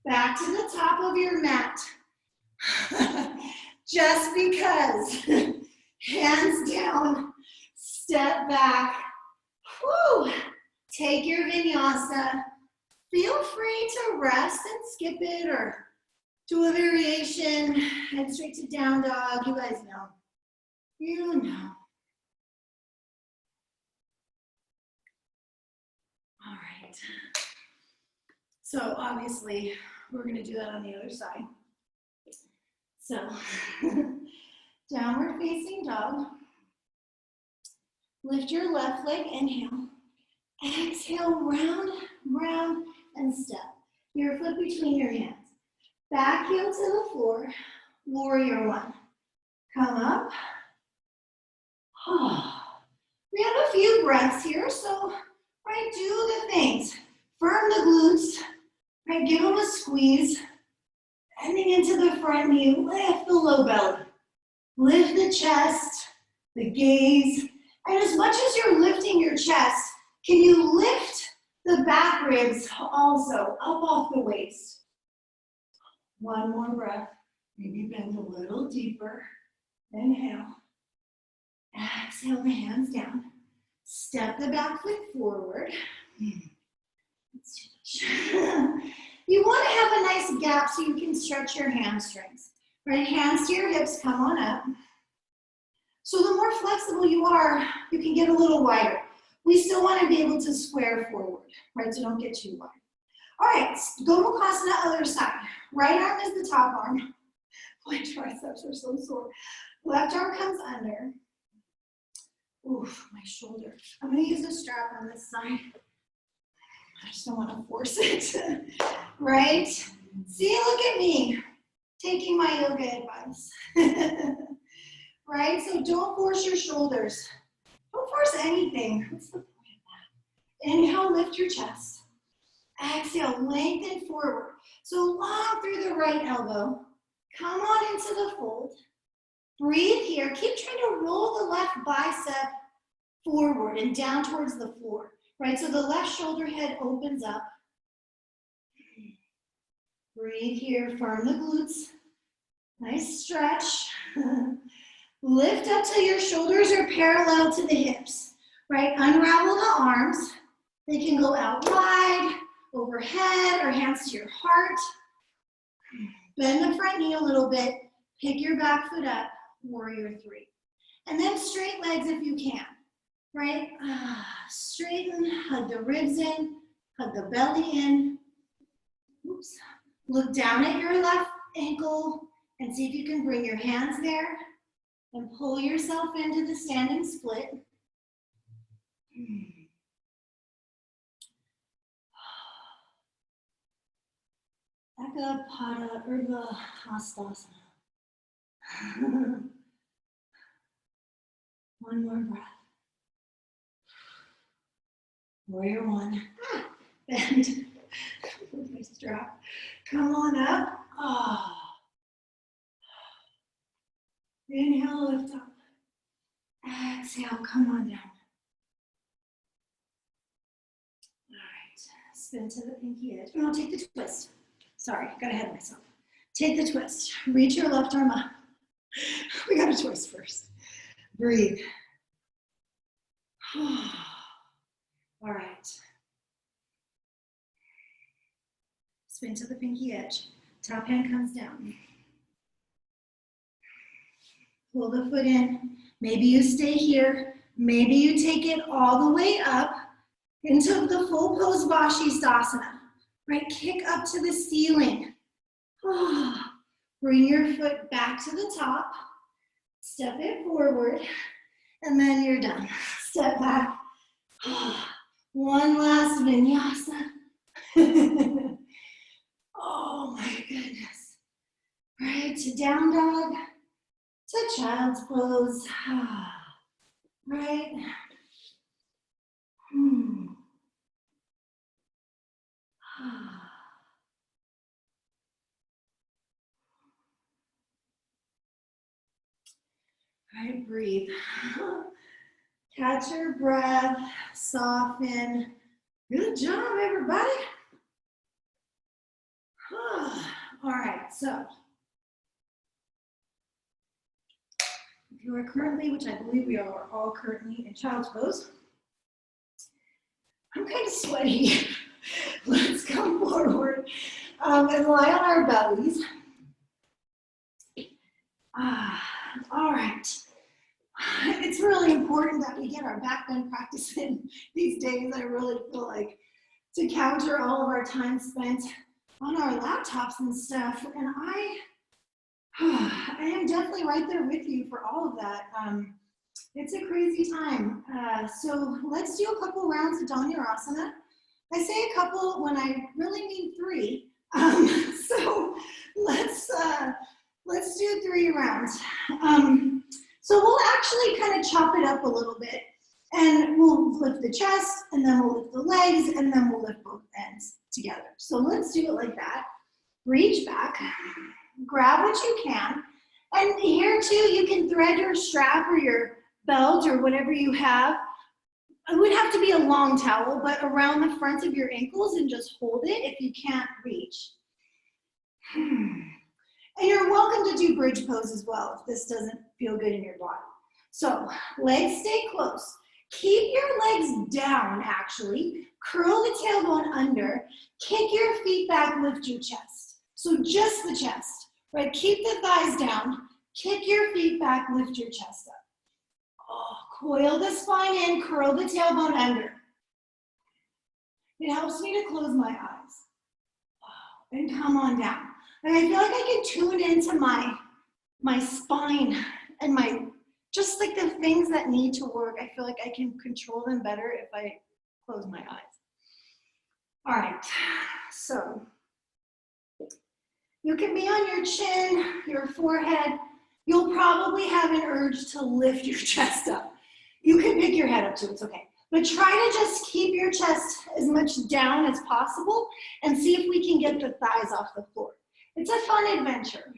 back to the top of your mat. Just because. Hands down, step back. Woo! Take your vinyasa. Feel free to rest and skip it or do a variation, head straight to down dog. You guys know. You know. All right. So obviously, we're going to do that on the other side. So, downward facing dog. Lift your left leg, inhale. Exhale, round, round, and step. Your foot between your hands. Back heel to the floor, warrior one. Come up. We have a few breaths here, so right, do the things. Firm the glutes, right, give them a squeeze. Bending into the front knee, lift the low belly. Lift the chest, the gaze. And as much as you're lifting your chest, can you lift the back ribs also up off the waist? One more breath. Maybe bend a little deeper. Inhale. Exhale the hands down. Step the back foot forward. You want to have a nice gap so you can stretch your hamstrings. Right, hands to your hips, come on up. So the more flexible you are, you can get a little wider. We still want to be able to square forward, right? So don't get too wide. All right, Gomukhasana, other side. Right arm is the top arm. My triceps are so sore. Left arm comes under. Oof, my shoulder. I'm going to use a strap on this side. I just don't want to force it. Right? See, look at me. Taking my yoga advice. Right? So don't force your shoulders. Don't force anything. What's the point of that? Inhale, lift your chest. Exhale, lengthen forward. So long through the right elbow. Come on into the fold. Breathe here. Keep trying to roll the left bicep forward and down towards the floor. Right? So the left shoulder head opens up. Breathe here. Firm the glutes. Nice stretch. Lift up till your shoulders are parallel to the hips, right? Unravel the arms. They can go out wide, overhead, or hands to your heart. Bend the front knee a little bit. Pick your back foot up, warrior three. And then straight legs if you can, right? Straighten, hug the ribs in, hug the belly in. Oops. Look down at your left ankle and see if you can bring your hands there. And pull yourself into the standing split. Eka Pada Urdhva Hastasana. One more breath. Warrior one. Bend. Nice drop. Come on up. Inhale, lift up. Exhale, come on down. All right, spin to the pinky edge. No, take the twist. Sorry, got ahead of myself. Take the twist. Reach your left arm up. We got to twist first. Breathe. All right. Spin to the pinky edge. Top hand comes down. Pull the foot in. Maybe you stay here. Maybe you take it all the way up into the full pose Vashisthasana. Right? Kick up to the ceiling. Bring your foot back to the top. Step it forward. And then you're done. Step back. One last vinyasa. Oh my goodness. Right, to down dog, to child's pose. Right. Right, breathe. Catch your breath, soften. Good job, everybody. All right, so if you are currently, which I believe we are all currently in child's pose, I'm kind of sweaty. Let's come forward and lie on our bellies. All right. It's really important that we get our back bend practice in these days. I really feel like to counter all of our time spent on our laptops and stuff. And I am definitely right there with you for all of that. It's a crazy time. So let's do a couple rounds of Dhanurasana. I say a couple when I really mean 3. So let's do 3 rounds. So we'll actually kind of chop it up a little bit, and we'll lift the chest, and then we'll lift the legs, and then we'll lift both ends together. So let's do it like that. Reach back, grab what you can, and here too, you can thread your strap or your belt or whatever you have. It would have to be a long towel, but around the front of your ankles, and just hold it if you can't reach. And you're welcome to do bridge pose as well if this doesn't feel good in your body. So legs stay close. Keep your legs down, actually. Curl the tailbone under. Kick your feet back, lift your chest. So just the chest, right? Keep the thighs down. Kick your feet back, lift your chest up. Oh, coil the spine in, curl the tailbone under. It helps me to close my eyes. Oh, and come on down. And I feel like I can tune into my spine and just like the things that need to work. I feel like I can control them better if I close my eyes. All right, so you can be on your chin, your forehead. You'll probably have an urge to lift your chest up. You can pick your head up too, it's okay. But try to just keep your chest as much down as possible and see if we can get the thighs off the floor. It's a fun adventure.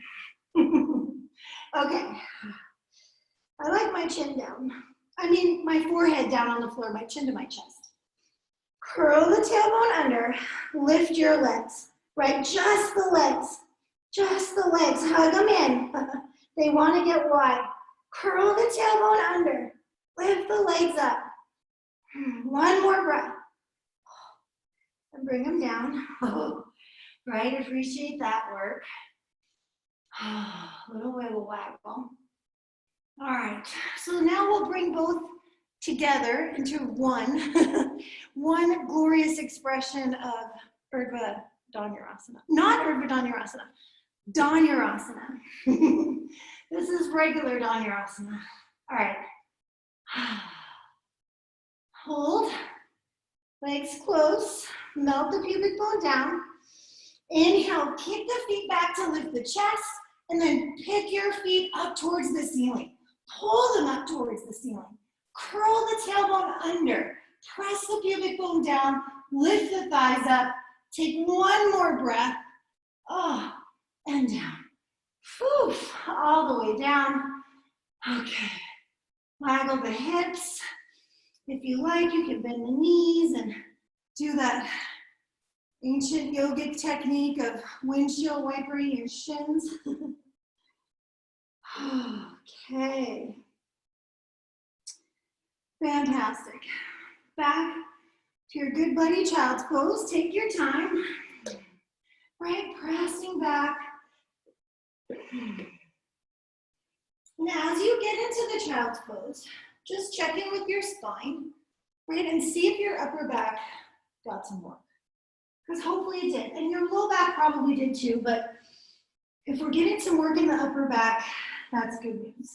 Okay. I like my chin down. I mean, my forehead down on the floor, my chin to my chest. Curl the tailbone under, lift your legs, right? Just the legs, hug them in. They want to get wide. Curl the tailbone under, lift the legs up. One more breath. And bring them down. Right, appreciate that work. Little wiggle waggle. All right, so now we'll bring both together into one, one glorious expression of Urdhva Dhanurasana. Not Urdhva Dhanurasana, Dhanurasana. This is regular Dhanurasana. All right. Hold, legs close, melt the pubic bone down. Inhale, kick the feet back to lift the chest, and then pick your feet up towards the ceiling. Pull them up towards the ceiling. Curl the tailbone under. Press the pubic bone down. Lift the thighs up. Take one more breath. Oh, and down. Whew, all the way down. Okay. Waggle the hips. If you like, you can bend the knees and do that ancient yogic technique of windshield wipering your shins. Okay. Fantastic. Back to your good buddy child's pose. Take your time. Right, pressing back. Now, as you get into the child's pose, just check in with your spine, right, and see if your upper back got some work. Because hopefully it did. And your low back probably did too, but if we're getting some work in the upper back, that's good news.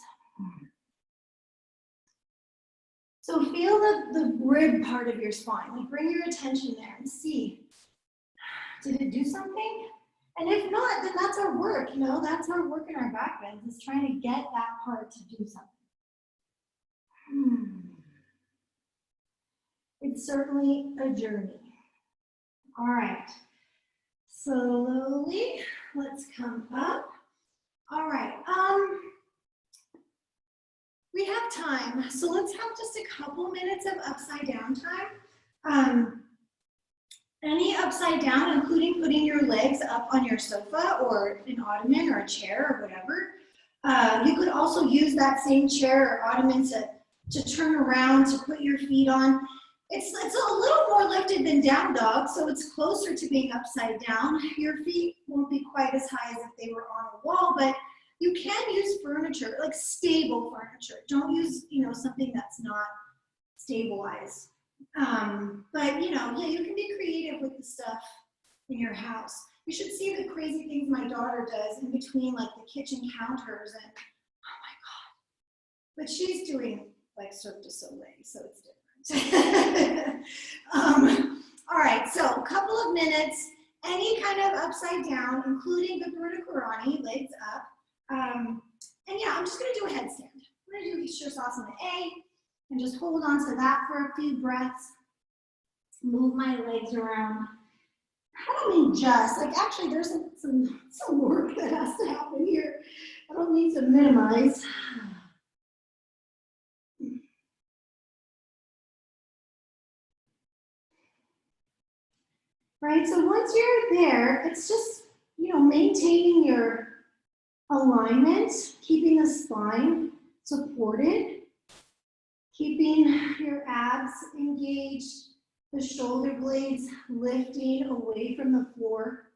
So feel the rib part of your spine. Like bring your attention there and see, did it do something? And if not, then that's our work, you know, that's our work in our back bends, is trying to get that part to do something. It's certainly a journey. All right, slowly, let's come up. All right, we have time, so let's have just a couple minutes of upside down time. Any upside down, including putting your legs up on your sofa or an ottoman or a chair or whatever. You could also use that same chair or ottoman to turn around, to put your feet on. It's a little more lifted than down dog, so it's closer to being upside down. Your feet won't be quite as high as if they were on a wall, but you can use furniture, like stable furniture. Don't use, you know, something that's not stabilized. But you know, yeah, you can be creative with the stuff in your house. You should see the crazy things my daughter does in between like the kitchen counters and oh my God. But she's doing like Cirque du Soleil, so it's different. All right, so a couple of minutes, any kind of upside down, including the Viparita Karani, legs up. And yeah, I'm just gonna do a headstand. I'm gonna do Shirsasana A. And just hold on to that for a few breaths. Move my legs around. I don't mean just, like actually there's some work that has to happen here. I don't mean to minimize. Right, so once you're there, it's just, you know, maintaining your alignment, keeping the spine supported, keeping your abs engaged, the shoulder blades lifting away from the floor,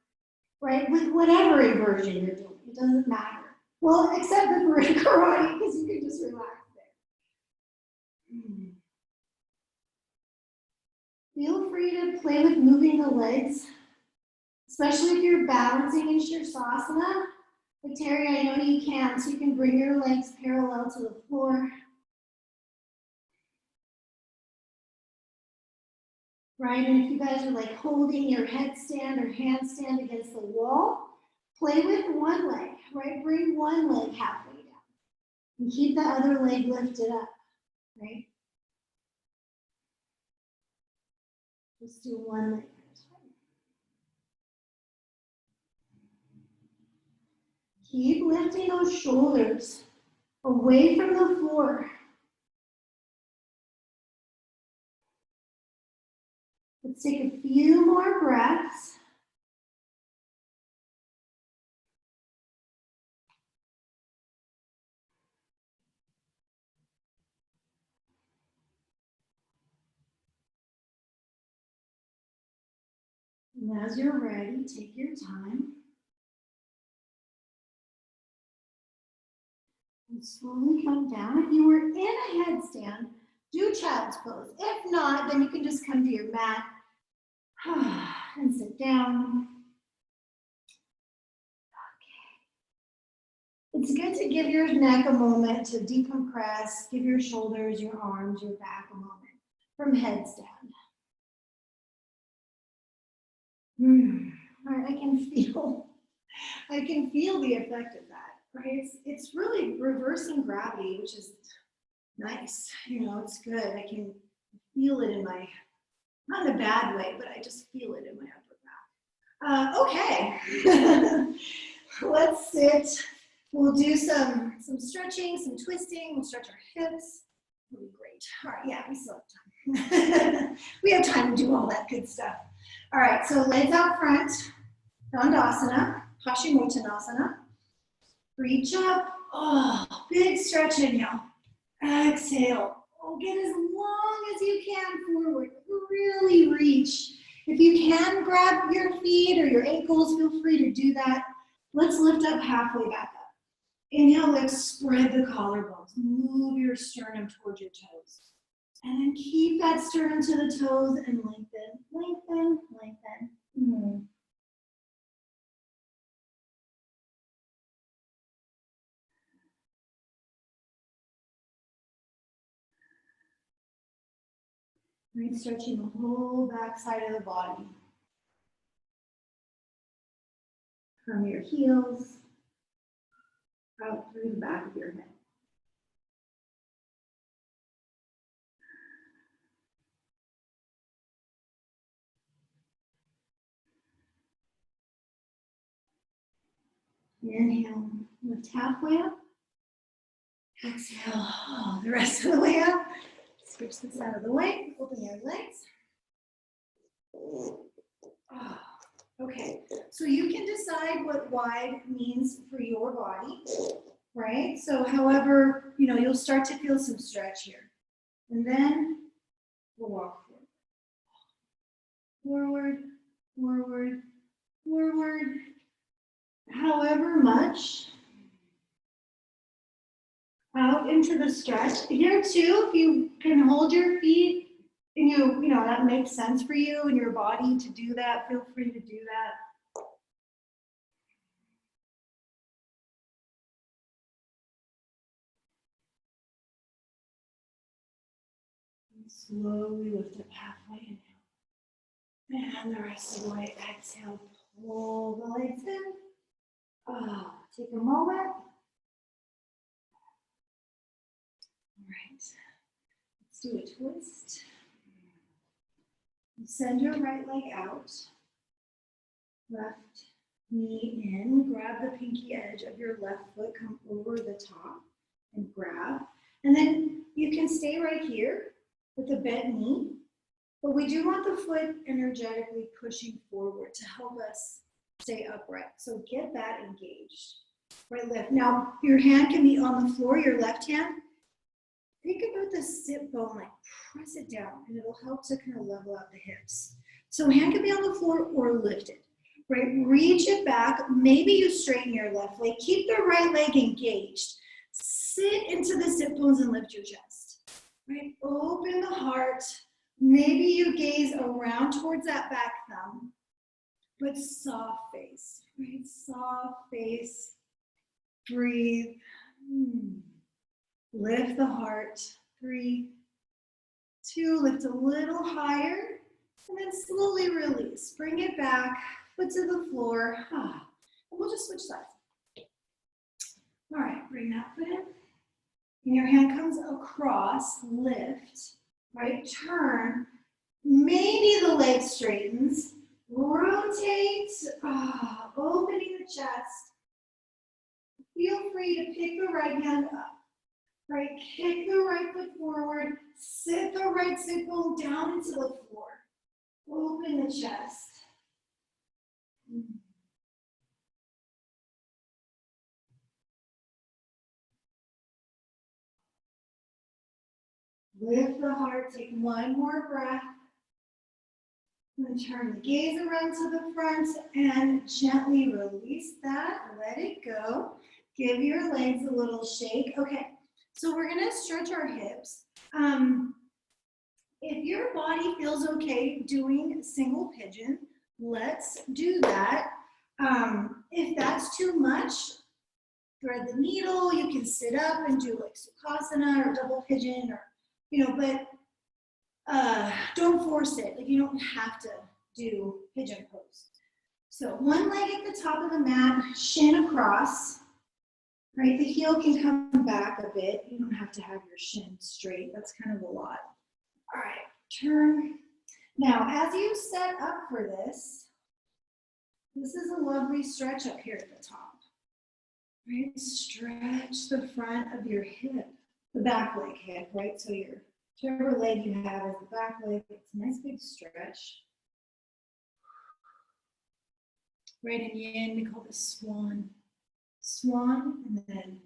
right? With whatever inversion you're doing, it doesn't matter. Well, except the Viparita Karani, because you can just relax there. Feel free to play with moving the legs, especially if you're balancing in Shirsasana. But Terry, I know you can, so you can bring your legs parallel to the floor. Right, and if you guys are like holding your headstand or handstand against the wall, play with one leg, right? Bring one leg halfway down and keep the other leg lifted up, right? Just do one leg at a time. Keep lifting those shoulders away from the floor. Let's take a few more breaths. And as you're ready, take your time. And slowly come down. If you were in a headstand, do child's pose. If not, then you can just come to your mat and sit down. Okay. It's good to give your neck a moment to decompress, give your shoulders, your arms, your back a moment from headstand. All right, I can feel the effect of that, right? It's really reversing gravity, which is nice. You know, it's good. I can feel it in my, not in a bad way, but I just feel it in my upper back. Okay, let's sit. We'll do some stretching, some twisting. We'll stretch our hips. It'll be great. All right, yeah, we still have time. We have time to do all that good stuff. All right, so legs out front, Dandasana, Paschimottanasana. Reach up. Oh, big stretch, inhale. Exhale. Oh, get as long as you can forward. Really reach. If you can grab your feet or your ankles, feel free to do that. Let's lift up halfway back up. Inhale, let's spread the collarbones. Move your sternum towards your toes. And then keep that sternum to the toes and lengthen, lengthen, lengthen. Right, stretching the whole back side of the body. From your heels out through the back of your head. Inhale, lift halfway up. Exhale, the rest of the way up. Switch this out of the way, open your legs. Okay, so you can decide what wide means for your body, right? So however, you'll start to feel some stretch here. And then we'll walk forward. Forward, forward. However much. Out into the stretch. Here too, if you can hold your feet and that makes sense for you and your body to do that, feel free to do that. And slowly lift up halfway, inhale. And the rest of the way, exhale, pull the legs in. Take a moment. All right, let's do a twist. Send your right leg out, left knee in, grab the pinky edge of your left foot, come over the top and grab. And then you can stay right here with the bent knee, but we do want the foot energetically pushing forward to help us stay upright. So get that engaged. Right, lift. Now your hand can be on the floor, your left hand. Think about the sit bone, like press it down, and it'll help to kind of level out the hips. So hand can be on the floor or lifted, right? Reach it back. Maybe you straighten your left leg. Keep the right leg engaged. Sit into the sit bones and lift your chest, right? Open the heart. Maybe you gaze around towards that back thumb, but soft face, right? Soft face. Breathe. Lift the heart. 3, 2, lift a little higher, and then slowly release. Bring it back, foot to the floor. And we'll just switch sides. All right, bring that foot in. And your hand comes across, lift, right? Turn. Maybe the leg straightens. Rotate, opening the chest. Feel free to pick the right hand up. Right, kick the right foot forward, sit the right sit bone down into the floor. Open the chest. Lift the heart, take one more breath. And turn the gaze around to the front and gently release that, let it go. Give your legs a little shake. Okay. So we're gonna stretch our hips. If your body feels okay doing single pigeon, let's do that. If that's too much, thread the needle. You can sit up and do like Sukhasana or double pigeon, or but don't force it. Like you don't have to do pigeon pose. So one leg at the top of the mat, shin across. Right, the heel can come back a bit. You don't have to have your shin straight. That's kind of a lot. All right, turn. Now, as you set up for this is a lovely stretch up here at the top. Right, stretch the front of your hip, the back leg hip, right? So your whichever leg you have is the back leg. It's a nice big stretch. Right in yin, we call this swan. Swan, and then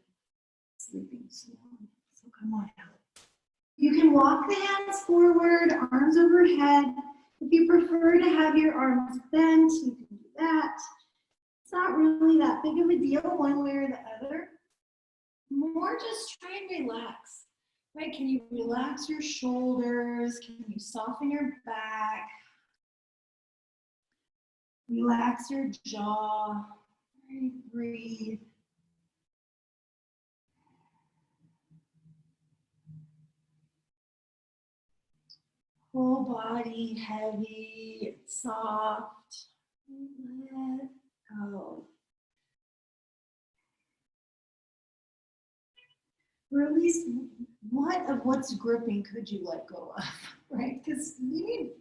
sleeping swan. So come on out. You can walk the hands forward, arms overhead. If you prefer to have your arms bent, you can do that. It's not really that big of a deal one way or the other. More just try and relax. Right? Can you relax your shoulders? Can you soften your back? Relax your jaw. Right? Breathe. Full body, heavy, soft. Let go. Or at least what of what's gripping could you let go of, right? Because you need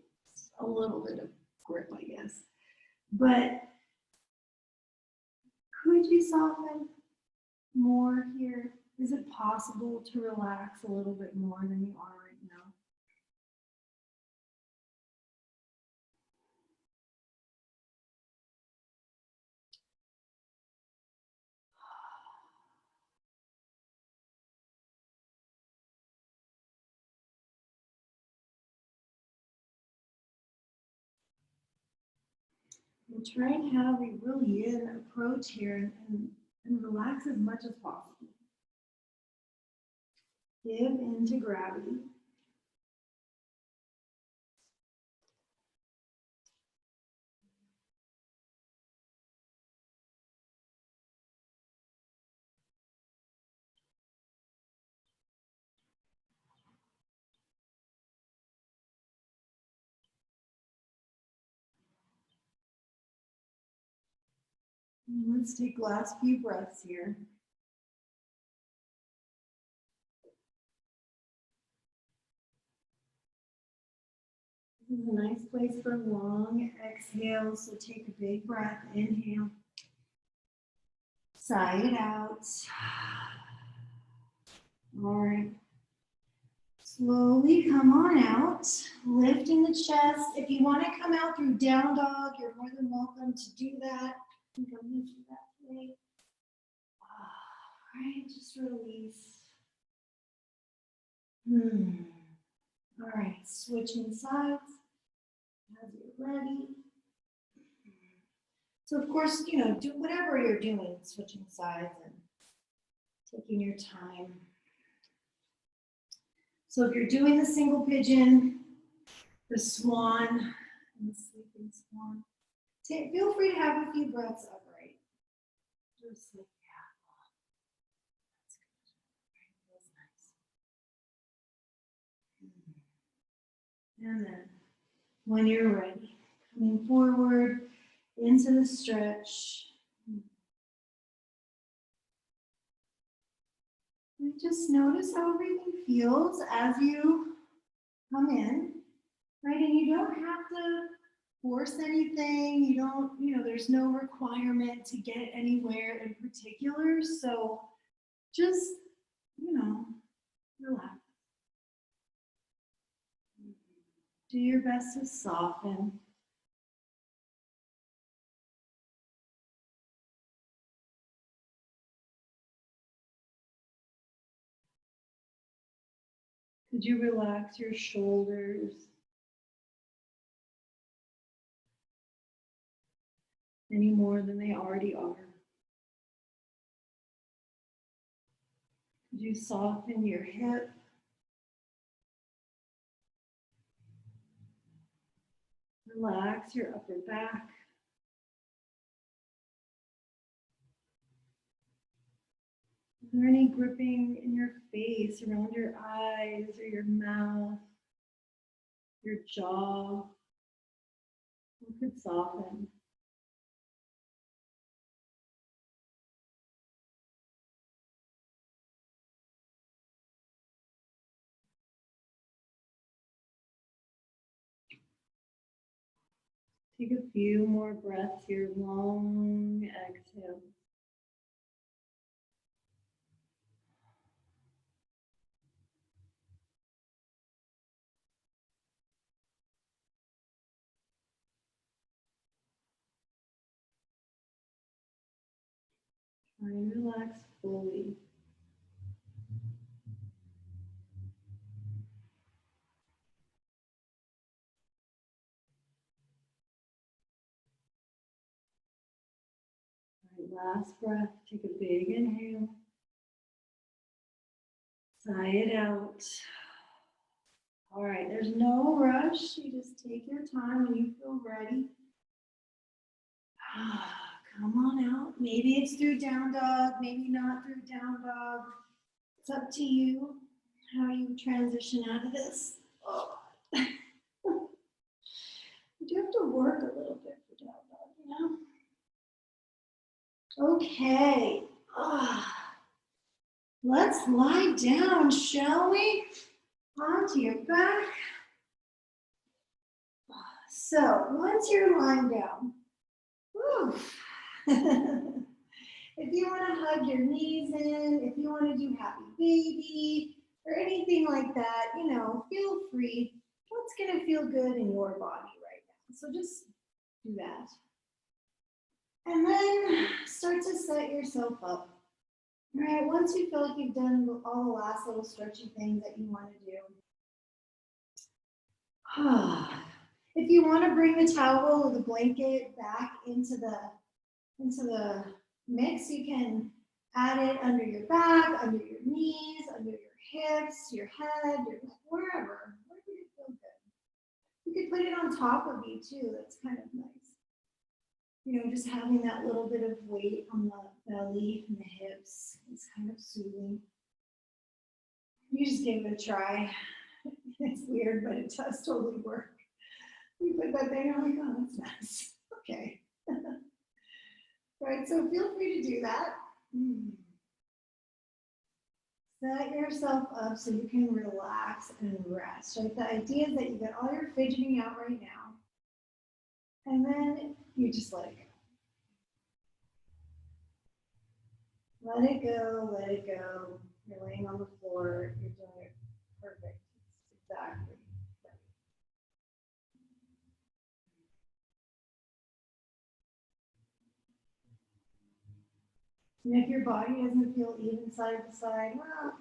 a little bit of grip, I guess. But could you soften more here? Is it possible to relax a little bit more than you are right now? We'll try and have a really in approach here and relax as much as possible. Give into gravity. And let's take last few breaths here. This is a nice place for long exhales, so take a big breath, inhale. Sigh it out. All right. Slowly come on out, lifting the chest. If you want to come out through down dog, you're more than welcome to do that. I think I'm going to do that today. All right, just release. All right, switching sides as you're ready. So of course, do whatever you're doing, switching sides and taking your time. So if you're doing the single pigeon, the swan, and the sleeping swan, feel free to have a few breaths upright. Just like that. That's good. Feels nice. And then when you're ready, coming forward into the stretch. And just notice how everything feels as you come in, right? And you don't have to force anything. You don't, there's no requirement to get anywhere in particular. So just, relax. Do your best to soften. Could you relax your shoulders? Any more than they already are? Could you soften your hip? Relax your upper back. Is there any gripping in your face, around your eyes or your mouth, your jaw? What could soften? Take a few more breaths here, long exhale. Try and relax fully. Last breath, take a big inhale. Sigh it out. All right, there's no rush. You just take your time when you feel ready. Come on out. Maybe it's through down dog, maybe not through down dog. It's up to you how you transition out of this. Oh. to work a little bit for down dog, you know? Okay. Let's lie down, shall we? Onto your back. So once you're lying down, if you want to hug your knees in, if you want to do happy baby or anything like that, you know, feel free. What's going to feel good in your body right now? So just do that. And then start to set yourself up. All right, once you feel like you've done all the last little stretchy things that you want to do, if you want to bring the towel or the blanket back into the mix, you can add it under your back, under your knees, under your hips, your head, your neck, wherever you feel good. You could put it on top of you too. That's kind of nice. You know, just having that little bit of weight on the belly and the hips is kind of soothing. You just give it a try. It's weird, but it does totally work. You put that thing, I'm like, oh, that's nice. Okay. Right, so feel free to do that. Set yourself up so you can relax and rest. Right? The idea is that you get all your fidgeting out right now, and then you just let it go. Let it go, let it go. You're laying on the floor, you're doing it perfect. Exactly. And if your body doesn't feel even side to side, well,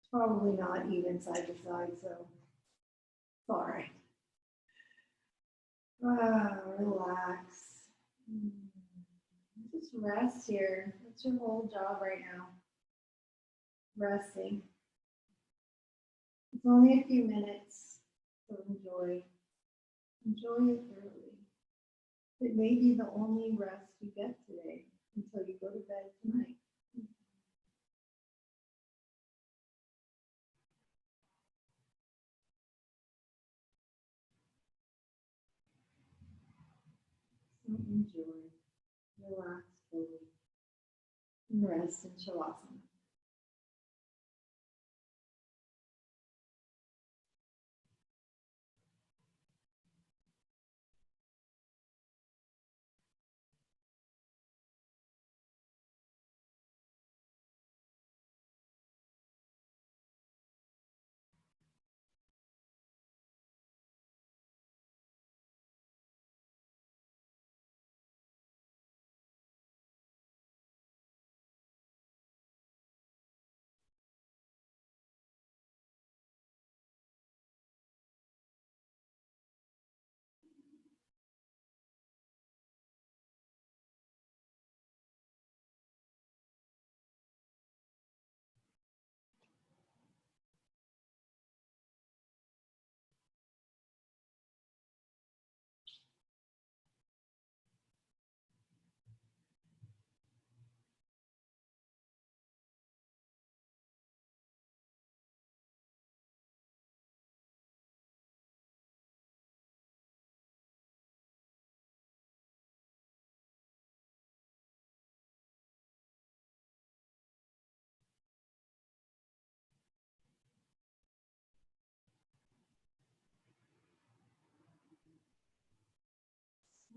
it's probably not even side to side, so it's all right. Relax. Just rest here. That's your whole job right now. Resting. It's only a few minutes, so enjoy. Enjoy it thoroughly. It may be the only rest you get today until you go to bed tonight. So enjoy, relax fully, and rest in Shavasana.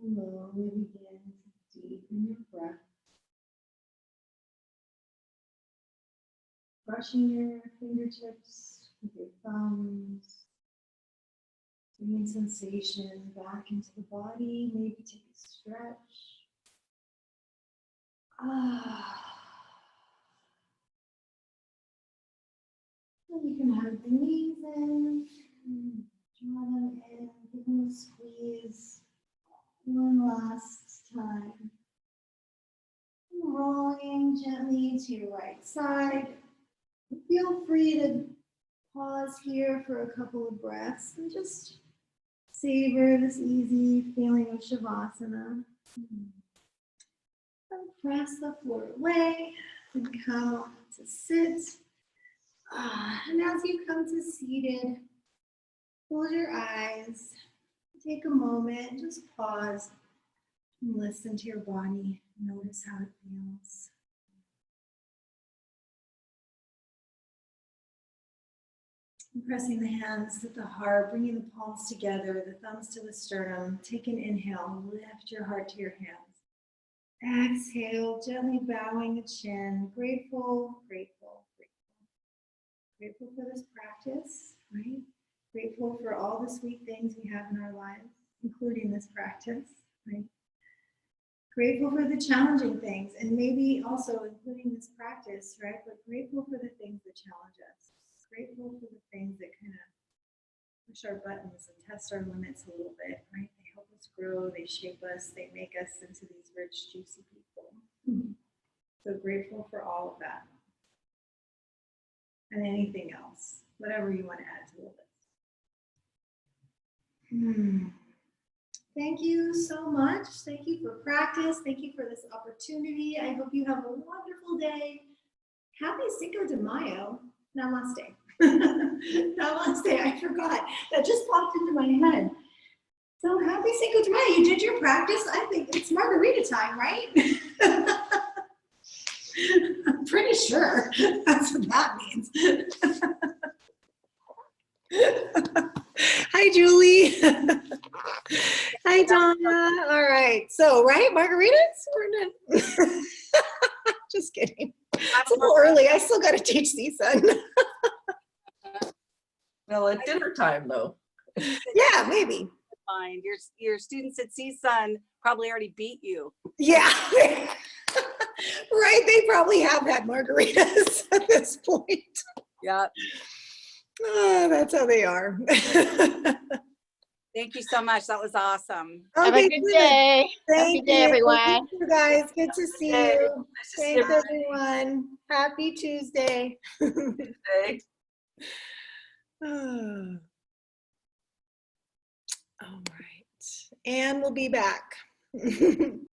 Slowly begin to deepen your breath. Brushing your fingertips with your thumbs. Bringing sensation back into the body. Maybe take a stretch. And you can have the knees in. Draw them in. Give them a squeeze. One last time. Rolling gently to your right side. Feel free to pause here for a couple of breaths and just savor this easy feeling of Shavasana. And press the floor away and come to sit. And as you come to seated, Close your eyes. Take a moment, just pause and listen to your body. Notice how it feels. And pressing the hands to the heart, bringing the palms together, the thumbs to the sternum. Take an inhale, lift your heart to your hands. Exhale, gently bowing the chin. Grateful, grateful, grateful. Grateful for this practice, right? Grateful for all the sweet things we have in our lives, including this practice, right? Grateful for the challenging things, and maybe also including this practice, right? But grateful for the things that challenge us. Grateful for the things that kind of push our buttons and test our limits a little bit, right? They help us grow, they shape us, they make us into these rich, juicy people. So grateful for all of that. And anything else, whatever you want to add to this. Thank you so much. Thank you for practice. Thank you for this opportunity. I hope you have a wonderful day. Happy Cinco de Mayo. Namaste. Namaste. I forgot. That just popped into my head. So happy Cinco de Mayo. You did your practice. I think it's margarita time, right? I'm pretty sure that's what that means. Hi, Julie. Hi, Donna. All right. So, right, margaritas? We're done. Just kidding. It's a little early. I still got to teach CSUN. Well, at dinner time, though. Yeah, maybe. Fine. Your students at CSUN probably already beat you. Yeah. Right. They probably have had margaritas at this point. Yeah. Oh, that's how they are. Thank you so much. That was awesome. Have a good day. Thank Happy day, you. everyone. Thank you, guys. Good to see you. Nice to see you. Thanks, everyone. Happy Tuesday. Tuesday. All right. And we'll be back.